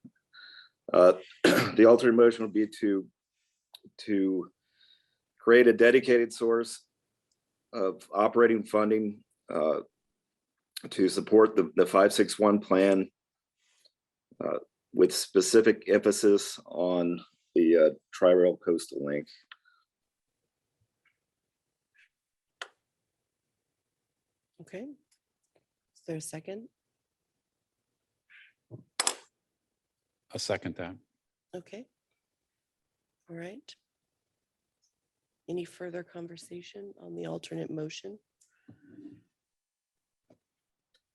The alternate motion would be to create a dedicated source of operating funding to support the 561 plan with specific emphasis on the Tri-Rail Coastal Link. Okay. Is there a second? I'll second that. Okay. All right. Any further conversation on the alternate motion?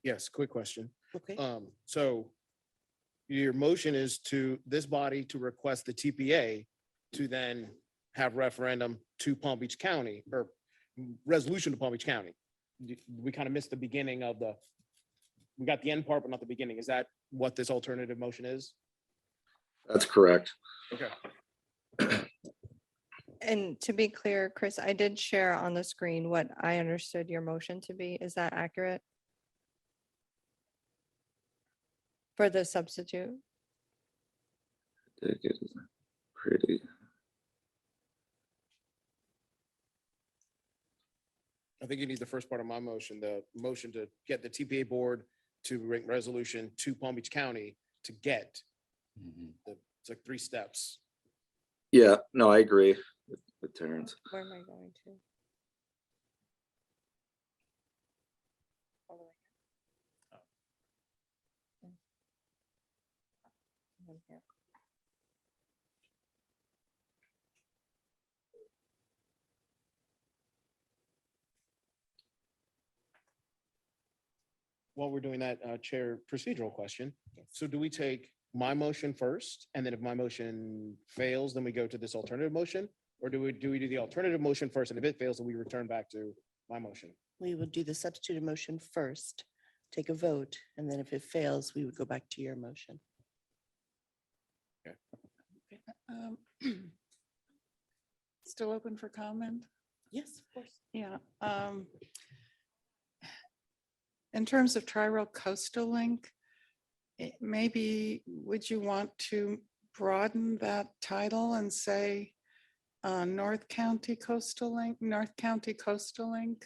Yes, quick question. Okay. So your motion is to this body to request the TPA to then have referendum to Palm Beach County, or resolution to Palm Beach County. We kind of missed the beginning of we got the end part, but not the beginning. Is that what this alternative motion is? That's correct. Okay. And to be clear, Chris, I did share on the screen what I understood your motion to be. Is that accurate? For the substitute? Pretty. I think you need the first part of my motion, the motion to get the TPA board to bring resolution to Palm Beach County to get. It's like 3 steps. Yeah, no, I agree with Terrence. Where am I going to? While we're doing that, Chair, procedural question. So do we take my motion first, and then if my motion fails, then we go to this alternative motion? Or do we do the alternative motion first, and if it fails, then we return back to my motion? We would do the substituted motion first, take a vote, and then if it fails, we would go back to your motion. Um, Still open for comment? Yes, of course. Yeah. In terms of Tri-Rail Coastal Link, maybe would you want to broaden that title and say North County Coastal Link, North County Coastal Link?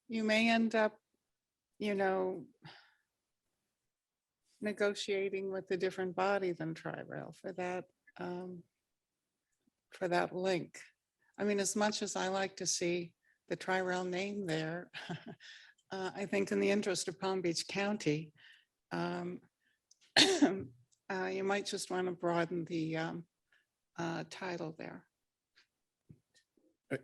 You may end up, negotiating with a different body than Tri-Rail for that link. I mean, as much as I like to see the Tri-Rail name there, I think in the interest of Palm Beach County, you might just want to broaden the title there.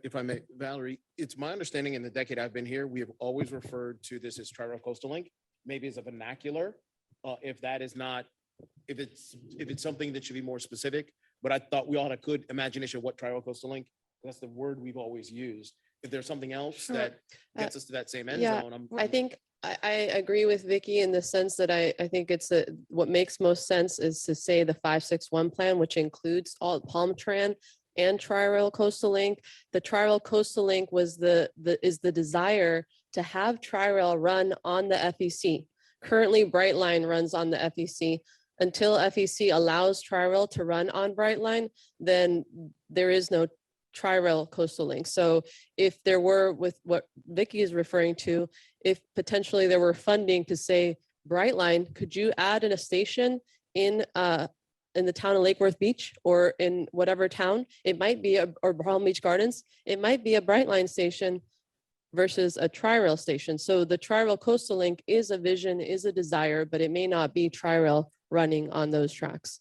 If I may, Valerie, it's my understanding in the decade I've been here, we have always referred to this as Tri-Rail Coastal Link, maybe as a vernacular. If that is not, if it's something that should be more specific, but I thought we all had a good imagination of what Tri-Rail Coastal Link, that's the word we've always used. If there's something else Sure. that gets us to that same end Yeah, zone, I think I agree with Vicky in the sense that I think it's what makes most sense is to say the 561 plan, which includes all Palm Tran and Tri-Rail Coastal Link. The Tri-Rail Coastal Link was the desire to have Tri-Rail run on the FEC. Currently, Brightline runs on the FEC. Until FEC allows Tri-Rail to run on Brightline, then there is no Tri-Rail Coastal Link. So if there were, with what Vicky is referring to, if potentially there were funding to say Brightline, could you add in a station in the town of Lake Worth Beach or in whatever town? It might be or Palm Beach Gardens. It might be a Brightline station versus a Tri-Rail station. So the Tri-Rail Coastal Link is a vision, is a desire, but it may not be Tri-Rail running on those tracks.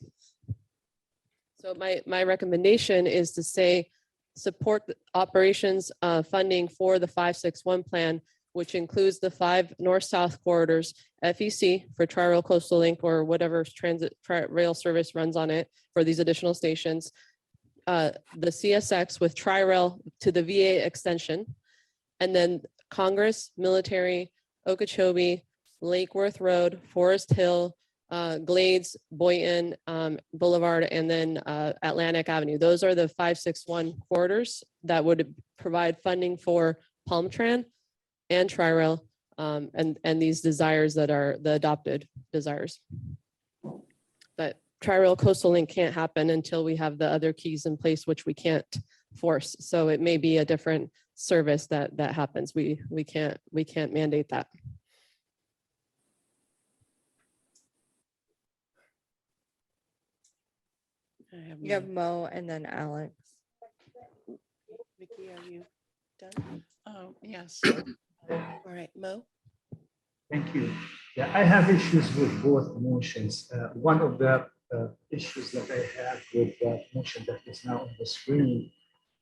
So my recommendation is to say support the operations funding for the 561 plan, which includes the 5 north-south corridors, FEC for Tri-Rail Coastal Link or whatever transit rail service runs on it for these additional stations, the CSX with Tri-Rail to the VA extension, and then Congress, Military, Okechobee, Lake Worth Road, Forest Hill, Glades, Boynton, Boulevard, and then Atlantic Avenue. Those are the 561 corridors that would provide funding for Palm Tran and Tri-Rail and these desires that are the adopted desires. But Tri-Rail Coastal Link can't happen until we have the other keys in place, which we can't force. So it may be a different service that happens. We can't mandate that. You have Mo and then Alex. Vicky, are you done? Oh, yes. All right, Mo? Thank you. Yeah, I have issues with both motions. One of the issues that I have with the motion that is now on the screen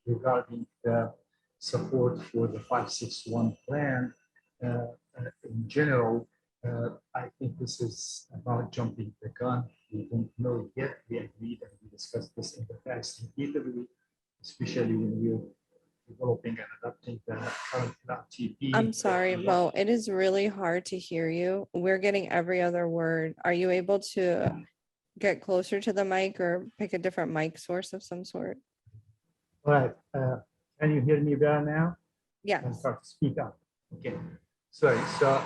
regarding the support for the 561 plan in general, I think this is about jumping the gun. We don't know yet. We agreed and we discussed this in the past repeatedly, especially when we're developing and adapting the current LRTP. I'm sorry, Mo, it is really hard to hear you. We're getting every other word. Are you able to get closer to the mic or pick a different mic source of some sort? All right. Can you hear me better now? Yes. I'll start to speak up. Okay. Sorry. So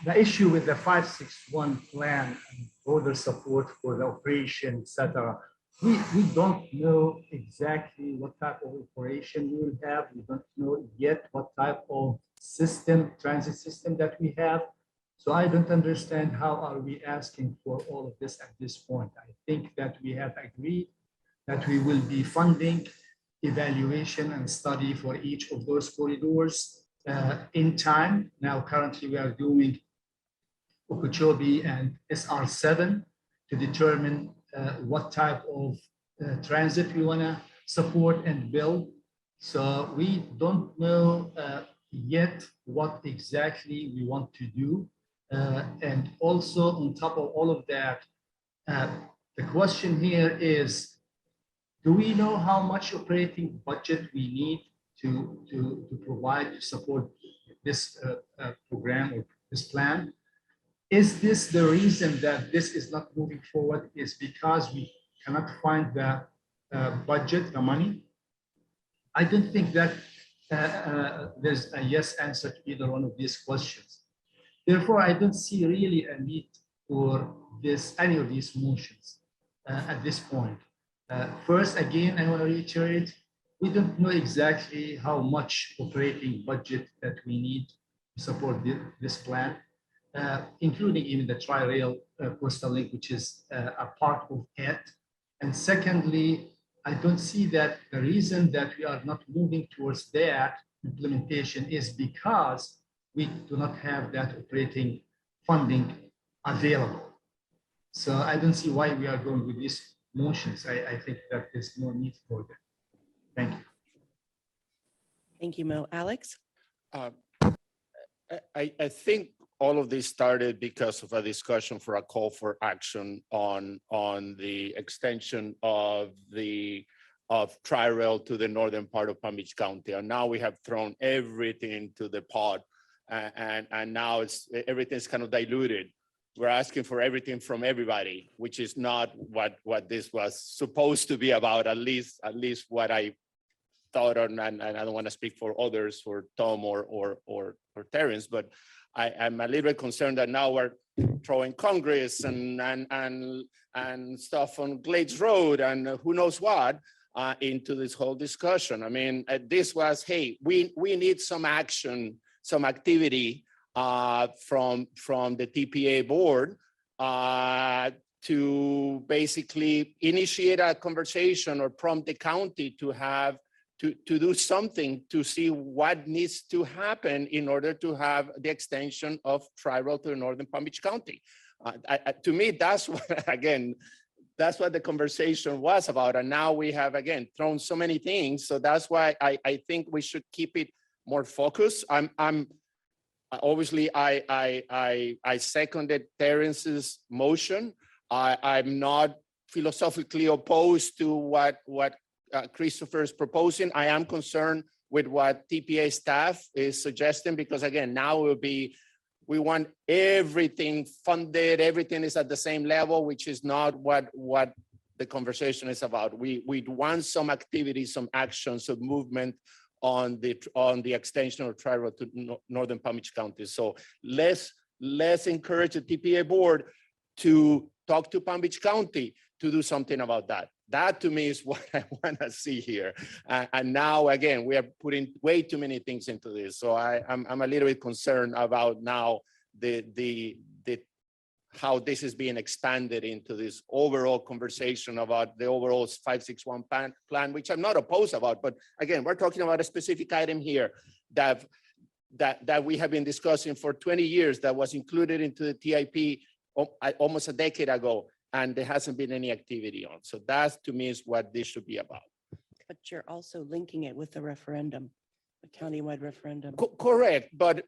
the issue with the 561 plan and border support for the operation, etc. We don't know exactly what type of operation we will have. We don't know yet what type of system, transit system that we have. So I don't understand how are we asking for all of this at this point. I think that we have agreed that we will be funding evaluation and study for each of those corridors in time. Now, currently we are doing Okechobee and SR7 to determine what type of transit we want to support and build. So we don't know yet what exactly we want to do. And also on top of all of that, the question here is, do we know how much operating budget we need to provide to support this program or this plan? Is this the reason that this is not moving forward, is because we cannot find the budget, the money? I don't think that there's a yes answer to either one of these questions. Therefore, I don't see really a need for any of these motions at this point. First, again, I want to reiterate, we don't know exactly how much operating budget that we need to support this plan, including even the Tri-Rail Coastal Link, which is a part of it. And secondly, I don't see that the reason that we are not moving towards that implementation is because we do not have that operating funding available. So I don't see why we are going with these motions. I think that there's no need for that. Thank you. Thank you, Mo. Alex? I think all of this started because of a discussion for a call for action on the extension of Tri-Rail to the northern part of Palm Beach County. And now we have thrown everything to the pot, and now everything's kind of diluted. We're asking for everything from everybody, which is not what this was supposed to be about, at least what I thought on, and I don't want to speak for others, for Tom or Terrence, but I'm a little bit concerned that now we're throwing Congress and stuff on Glades Road and who knows what into this whole discussion. I mean, this was, hey, we need some action, some activity from the TPA board to basically initiate a conversation or prompt the county to do something to see what needs to happen in order to have the extension of Tri-Rail to the northern Palm Beach County. To me, that's what the conversation was about. And now we have, again, thrown so many things. So that's why I think we should keep it more focused. Obviously, I seconded Terrence's motion. I'm not philosophically opposed to what Christopher is proposing. I am concerned with what TPA staff is suggesting, because again, now we want everything funded, everything is at the same level, which is not what the conversation is about. We want some activity, some action, some movement on the extension of Tri-Rail to northern Palm Beach County. So let's encourage the TPA board to talk to Palm Beach County to do something about that. That to me is what I want to see here. And now, again, we are putting way too many things into this. So I'm a little bit concerned about now how this is being expanded into this overall conversation about the overall 561 plan, which I'm not opposed about. But again, we're talking about a specific item here that we have been discussing for 20 years, that was included into the TIP almost a decade ago, and there hasn't been any activity on. So that to me is what this should be about. But you're also linking it with the referendum, a countywide referendum. Correct, but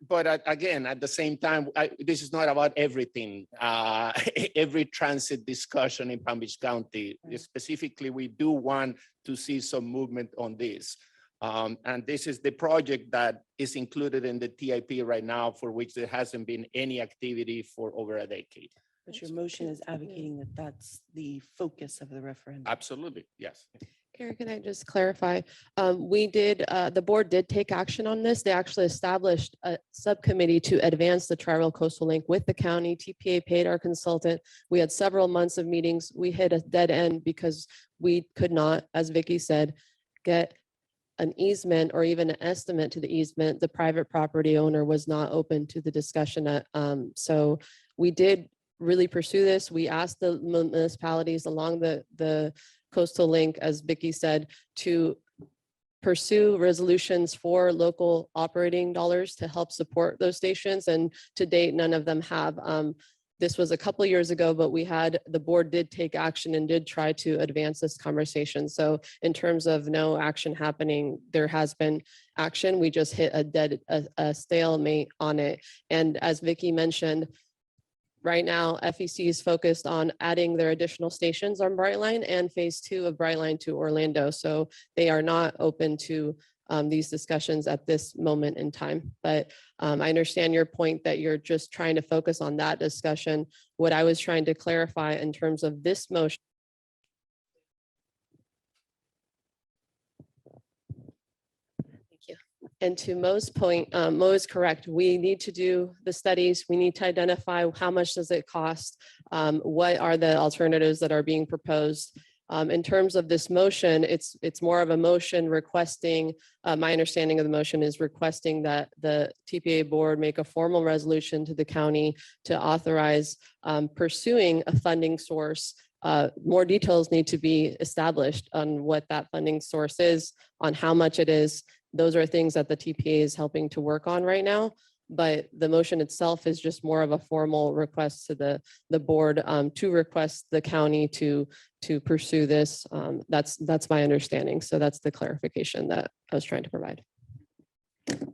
again, at the same time, this is not about everything. Every transit discussion in Palm Beach County, specifically, we do want to see some movement on this. And this is the project that is included in the TIP right now, for which there hasn't been any activity for over a decade. But your motion is advocating that that's the focus of the referendum. Absolutely, yes. Karen, can I just clarify? The board did take action on this. They actually established a subcommittee to advance the Tri-Rail Coastal Link with the county. TPA paid our consultant. We had several months of meetings. We hit a dead end because we could not, as Vicky said, get an easement or even an estimate to the easement. The private property owner was not open to the discussion. So we did really pursue this. We asked the municipalities along the coastal link, as Vicky said, to pursue resolutions for local operating dollars to help support those stations. And to date, none of them have. This was a couple years ago, but the board did take action and did try to advance this conversation. So in terms of no action happening, there has been action. We just hit a stalemate on it. And as Vicky mentioned, right now, FEC is focused on adding their additional stations on Brightline and phase 2 of Brightline to Orlando. So they are not open to these discussions at this moment in time. But I understand your point that you're just trying to focus on that discussion. What I was trying to clarify in terms of this motion. Thank you. And to Mo's point, Mo is correct. We need to do the studies. We need to identify how much does it cost? What are the alternatives that are being proposed? In terms of this motion, it's more of a motion requesting, my understanding of the motion is requesting that the TPA board make a formal resolution to the county to authorize pursuing a funding source. More details need to be established on what that funding source is, on how much it is. Those are things that the TPA is helping to work on right now. But the motion itself is just more of a formal request to the board to request the county to pursue this. That's my understanding. So that's the clarification that I was trying to provide. Okay.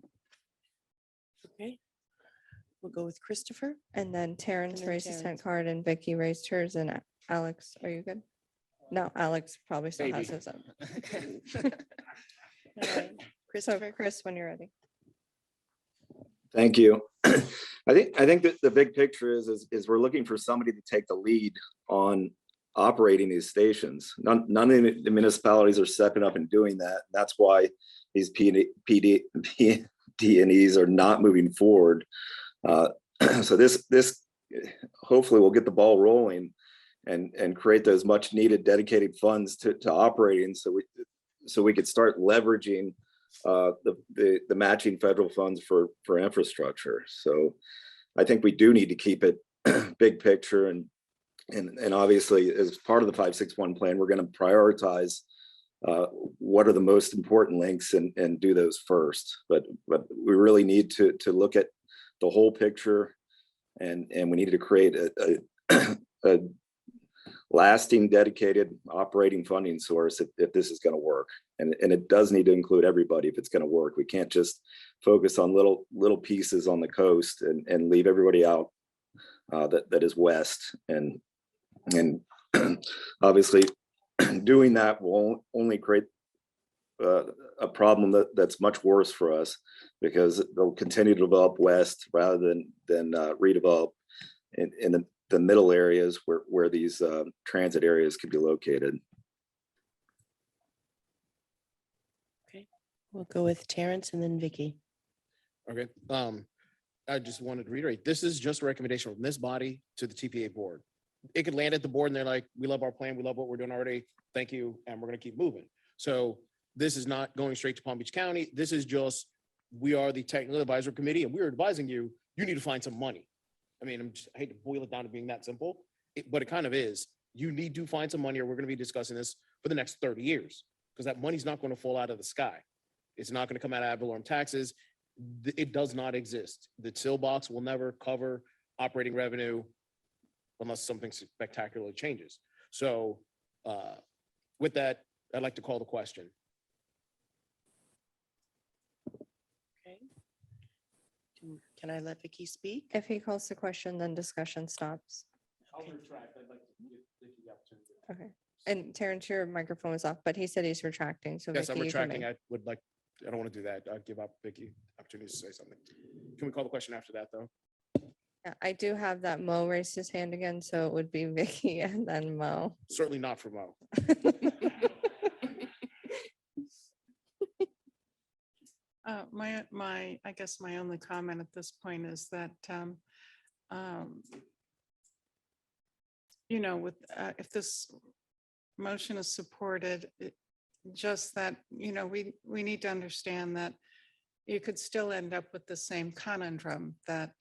We'll go with Christopher. And then Terrence And then raised his hand Terrence. card and Vicky raised hers and Alex, are you good? No, Alex probably still has Maybe. his up. All right. So Chris, when you're ready. Thank you. I think that the big picture is we're looking for somebody to take the lead on operating these stations. None of the municipalities are stepping up and doing that. That's why these PD&Es are not moving forward. So this hopefully will get the ball rolling and create those much needed dedicated funds to operating, so we could start leveraging the matching federal funds for infrastructure. So I think we do need to keep it big picture, and obviously as part of the 561 plan, we're going to prioritize what are the most important links and do those first. But we really need to look at the whole picture, and we need to create a lasting dedicated operating funding source if this is going to work. And it does need to include everybody if it's going to work. We can't just focus on little pieces on the coast and leave everybody out that is west. And obviously doing that will only create a problem that's much worse for us, because they'll continue to develop west rather than redevelop in the middle areas where these transit areas could be located. Okay, we'll go with Terrence and then Vicky. Okay, I just wanted to reiterate, this is just a recommendation from this body to the TPA board. It could land at the board and they're like, we love our plan, we love what we're doing already, thank you, and we're gonna keep moving. So this is not going straight to Palm Beach County. This is just, we are the technical advisory committee and we're advising you, you need to find some money. I mean, I hate to boil it down to being that simple, but it kind of is. You need to find some money, or we're going to be discussing this for the next 30 years, because that money's not going to fall out of the sky. It's not going to come out of ad valorem taxes. It does not exist. The SIL box will never cover operating revenue unless something spectacularly changes. So with that, I'd like to call the question. Okay. Can I let Vicky speak? If he calls the question, then discussion stops. I'll retract. I'd like to give Vicky the opportunity. Okay. And Terrence, your microphone was off, but he said he's retracting. So Yes, I'm Vicky, you can retracting. make- I don't want to do that. I'd give up Vicky opportunity to say something. Can we call the question after that, though? Yeah, I do have that Mo raised his hand again, so it would be Vicky and then Mo. Certainly not for Mo. I guess my only comment at this point is that, if this motion is supported, just that, we need to understand that you could still end up with the same conundrum that,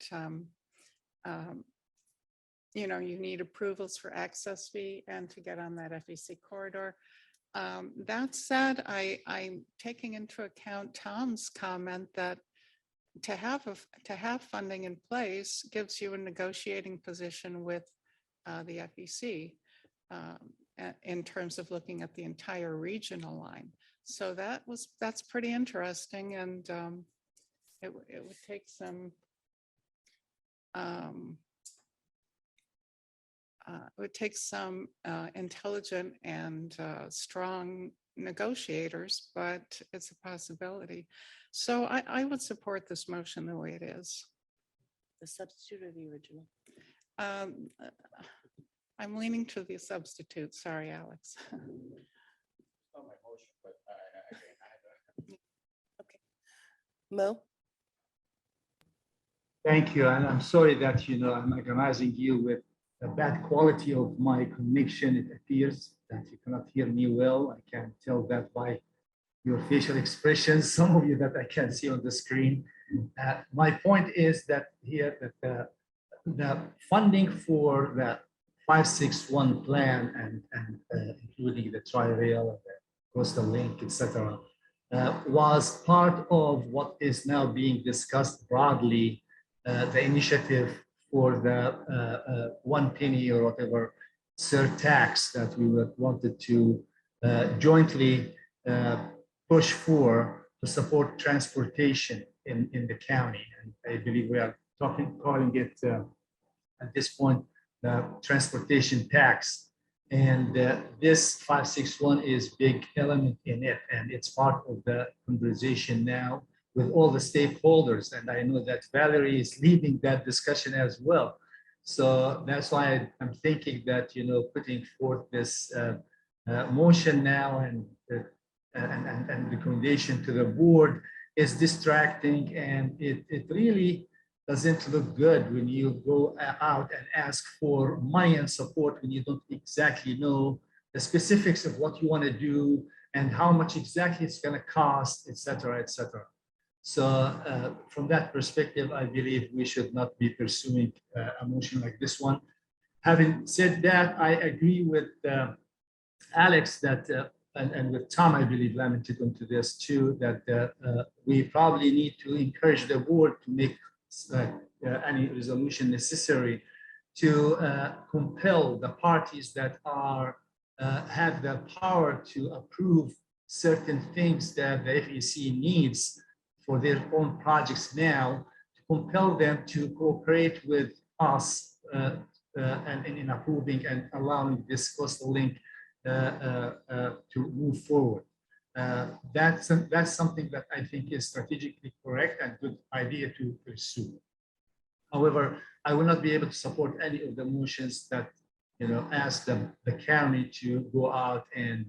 you need approvals for access fee and to get on that FEC corridor. That said, I'm taking into account Tom's comment that to have funding in place gives you a negotiating position with the FEC in terms of looking at the entire regional line. So that's pretty interesting, and it would take some intelligent and strong negotiators, but it's a possibility. So I would support this motion the way it is. The substitute or the original? I'm leaning to the substitute. Sorry, Alex. Mo? Thank you. And I'm sorry that, I'm agonizing you with the bad quality of my connection. It appears that you cannot hear me well. I can tell that by your facial expressions, some of you that I can see on the screen. My point is that here that the funding for the 561 plan and including the tri-rail, the coastal link, etc., was part of what is now being discussed broadly, the initiative for the 1 penny or whatever surtax that we wanted to jointly push for to support transportation in the county. And I believe we are calling it at this point the transportation tax. And this 561 is big element in it, and it's part of the conversation now with all the stakeholders. And I know that Valerie is leading that discussion as well. So that's why I'm thinking that, putting forth this motion now and recommendation to the board is distracting, and it really doesn't look good when you go out and ask for money and support when you don't exactly know the specifics of what you want to do and how much exactly it's going to cost, et cetera, et cetera. So from that perspective, I believe we should not be pursuing a motion like this one. Having said that, I agree with Alex that, and with Tom, I believe, lamented into this too, that we probably need to encourage the board to make any resolution necessary to compel the parties that are have the power to approve certain things that the FEC needs for their own projects now, to compel them to cooperate with us and in approving and allowing this coastal link to move forward. That's something that I think is strategically correct and good idea to pursue. However, I will not be able to support any of the motions that ask the county to go out and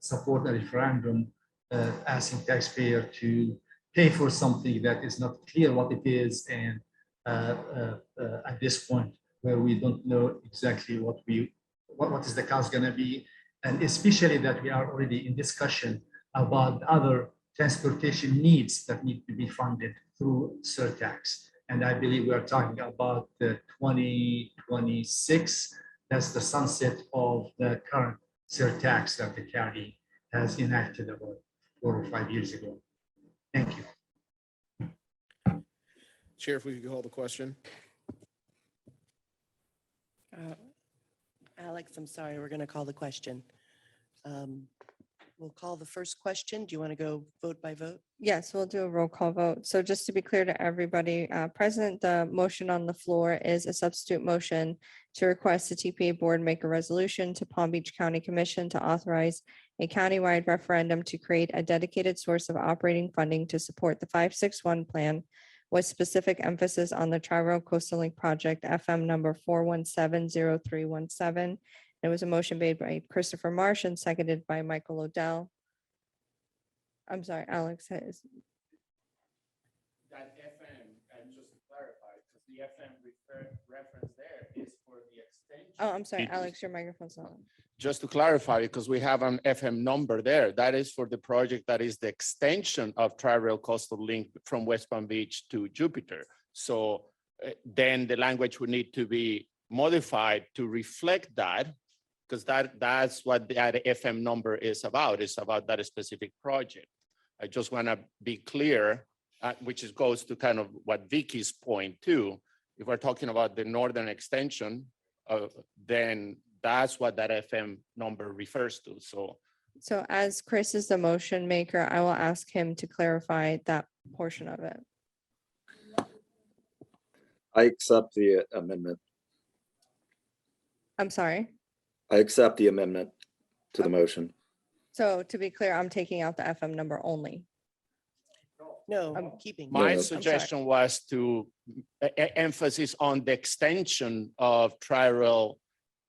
support a referendum asking taxpayer to pay for something that is not clear what it is, and at this point where we don't know exactly what is the cost going to be, and especially that we are already in discussion about other transportation needs that need to be funded through surtax. And I believe we are talking about the 2026. That's the sunset of the current surtax that the county has enacted about 4 or 5 years ago. Thank you. Chair, if we could call the question. Alex, I'm sorry, we're going to call the question. We'll call the first question. Do you want to go vote by vote? Yes, we'll do a roll call vote. So just to be clear to everybody present, the motion on the floor is a substitute motion to request the TPA board make a resolution to Palm Beach County Commission to authorize a countywide referendum to create a dedicated source of operating funding to support the 561 plan with specific emphasis on the Tri-Rail Coastal Link project, FM number 4170317. It was a motion made by Christopher Marsh and seconded by Michael Odell. I'm sorry, Alex has. That FM, and just to clarify, because the FM reference there is for the extension. Oh, I'm sorry, Alex, your microphone's not on. Just to clarify, because we have an FM number there, that is for the project that is the extension of Tri-Rail Coastal Link from West Palm Beach to Jupiter. So then the language would need to be modified to reflect that, because that's what that FM number is about. It's about that specific project. I just want to be clear which is goes to kind of what Vicky's point too. If we're talking about the northern extension, then that's what that FM number refers to. So as Chris is the motion maker, I will ask him to clarify that portion of it. I accept the amendment. I'm sorry. I accept the amendment to the motion. So to be clear, I'm taking out the FM number only. No, I'm keeping. My No. suggestion was to emphasis on the extension of Tri-Rail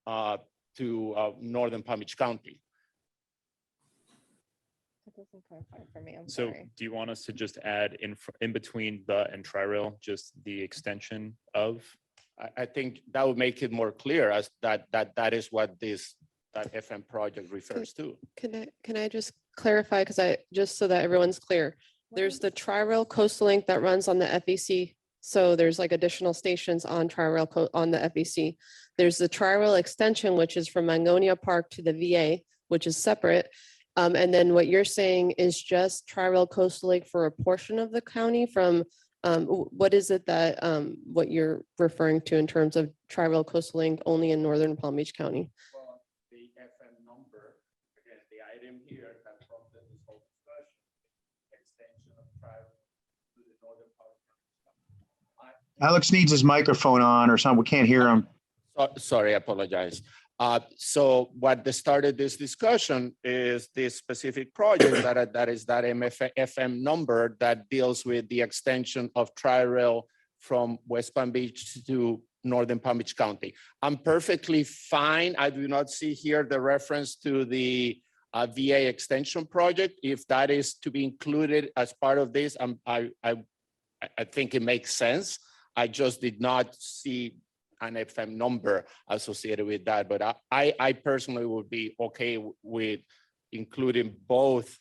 to northern Palm Beach County. That doesn't clarify for me. I'm So sorry. do you want us to just add in between the and Tri-Rail, just the extension of? I think that would make it more clear as that is what that FM project refers to. Can I just clarify, because just so that everyone's clear, there's the Tri-Rail Coastal Link that runs on the FEC. So there's like additional stations on Tri-Rail on the FEC. There's the Tri-Rail extension, which is from Mangonia Park to the VA, which is separate. And then what you're saying is just Tri-Rail Coastal Link for a portion of the county from, what is it that, what you're referring to in terms of Tri-Rail Coastal Link only in northern Palm Beach County? Well, the FM number, again, the item here that prompted this whole discussion, extension of Tri-Rail to the northern part of Alex needs his microphone on or something. We can't hear him. Sorry, I apologize. So what started this discussion is this specific project that is that FM number that deals with the extension of Tri-Rail from West Palm Beach to northern Palm Beach County. I'm perfectly fine. I do not see here the reference to the VA extension project. If that is to be included as part of this, I think it makes sense. I just did not see an FM number associated with that, but I personally would be okay with including both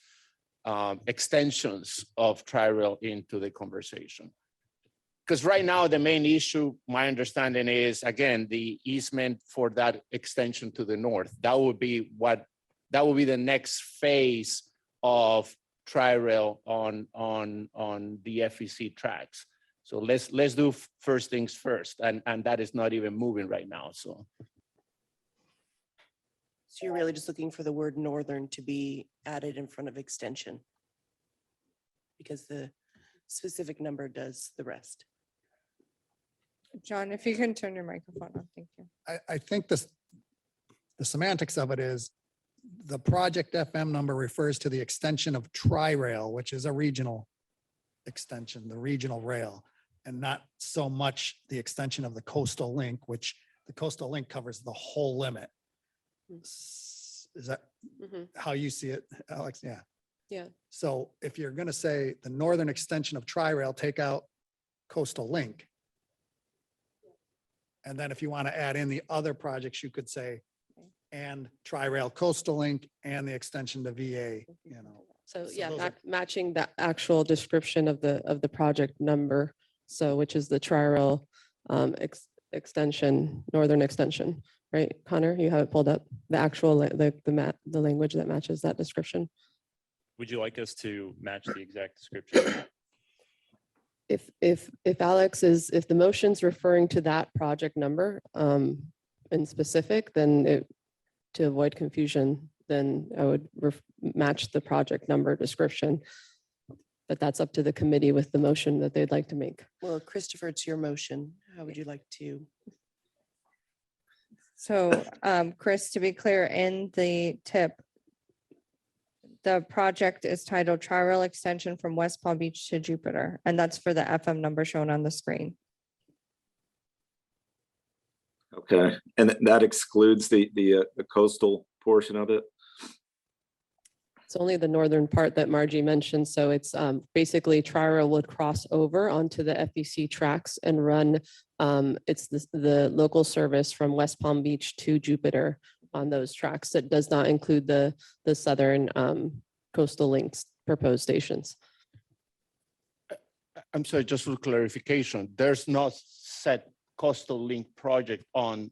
extensions of Tri-Rail into the conversation. Because right now, the main issue, my understanding is, again, the easement for that extension to the north. That would be the next phase of Tri-Rail on the FEC tracks. So let's do first things first, and that is not even moving right now. So you're really just looking for the word northern to be added in front of extension, because the specific number does the rest. John, if you can turn your microphone on, thank you. I think the semantics of it is the project FM number refers to the extension of Tri-Rail, which is a regional extension, the regional rail, and not so much the extension of the coastal link, which the coastal link covers the whole limit. Is that how you see it, Alex? Yeah. Yeah. So if you're going to say the northern extension of Tri-Rail, take out coastal link. And then if you want to add in the other projects, you could say, and Tri-Rail Coastal Link and the extension to VA, you know. So So yeah, those are- matching the actual description of the project number. So which is the Tri-Rail extension, northern extension, right? Connor, you have it pulled up, the actual, the language that matches that description. Would you like us to match the exact description? If Alex if the motion's referring to that project number in specific, then to avoid confusion, then I would match the project number description. But that's up to the committee with the motion that they'd like to make. Well, Christopher, it's your motion. How would you like to? So, Chris, to be clear, in the tip, the project is titled Tri-Rail Extension from West Palm Beach to Jupiter, and that's for the FM number shown on the screen. Okay, and that excludes the coastal portion of it? It's only the northern part that Margie mentioned. So it's basically Tri-Rail would cross over onto the FEC tracks and run, it's the local service from West Palm Beach to Jupiter on those tracks. It does not include the southern coastal links proposed stations. I'm sorry, just for clarification, there's no set coastal link project on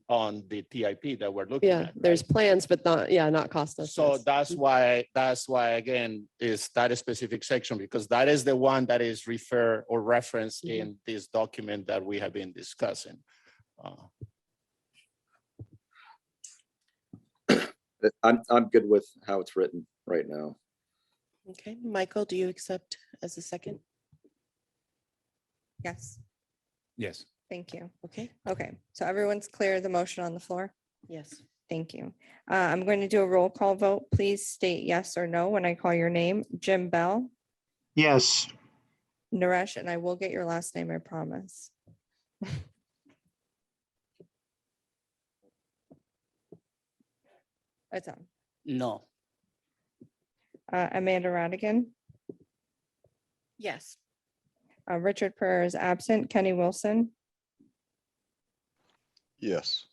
the TIP that we're looking Yeah, at. there's plans, but not, yeah, not cost So estimates. that's why, again, is that a specific section, because that is the one that is referred or referenced in this document that we have been discussing. I'm good with how it's written right now. Okay, Michael, do you accept as a second? Yes, Yes. thank you. Okay, Okay, so everyone's clear of the motion on the floor? yes. Thank you. I'm going to do a roll call vote. Please state yes or no when I call your name. Jim Bell, Yes. Naresh, and I will get your last name, I promise. It's on. No. Amanda Radigan, Yes. Richard Pereira is absent. Kenny Wilson, Yes.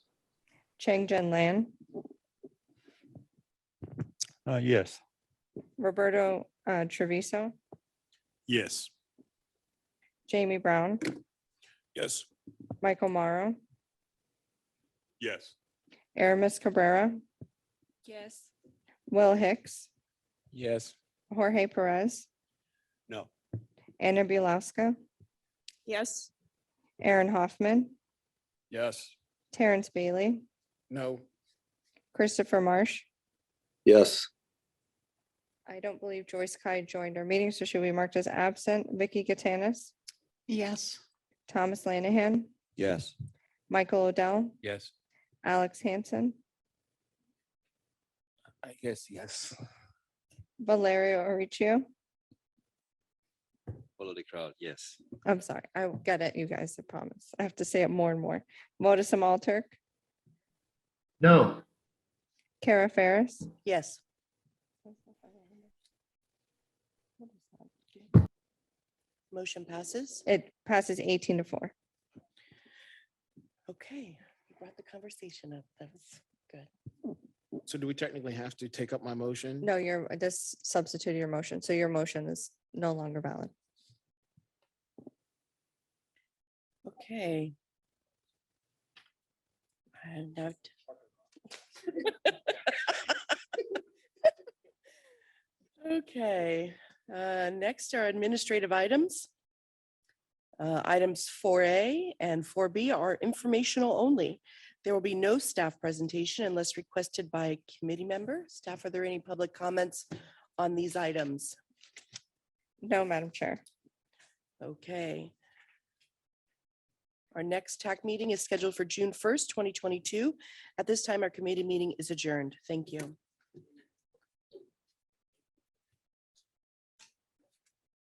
Chang Jen Lan, Yes. Roberto Treviso, Yes. Jamie Brown, Yes. Michael Morrow, Yes. Aramis Cabrera, Yes. Will Hicks, Yes. Jorge Perez, No. Anna Bulowska, Yes. Aaron Hoffman, Yes. Terrence Bailey, No. Christopher Marsh. Yes. I don't believe Joyce Kai joined our meeting, so she'll be marked as absent. Vicky Gatanis, Yes. Thomas Lanahan, Yes. Michael Odell, Yes. Alex Hansen, I guess yes. Valerio Oricchio. Follow the crowd, yes. I'm sorry, I will get it, you guys, I promise. I have to say it more and more. Modus Amalturk, No. Kara Ferris, Yes. Motion passes. it passes 18-4. Okay, you brought the conversation up. That was good. So do we technically have to take up my motion? No, this substituted your motion, so your motion is no longer valid. Okay. And now okay, next are administrative items. Items 4A and 4B are informational only. There will be no staff presentation unless requested by a committee member. Staff, are there any public comments on these items? No, Madam Chair. Okay. Our next TAC meeting is scheduled for June 1st, 2022. At this time, our committee meeting is adjourned. Thank you.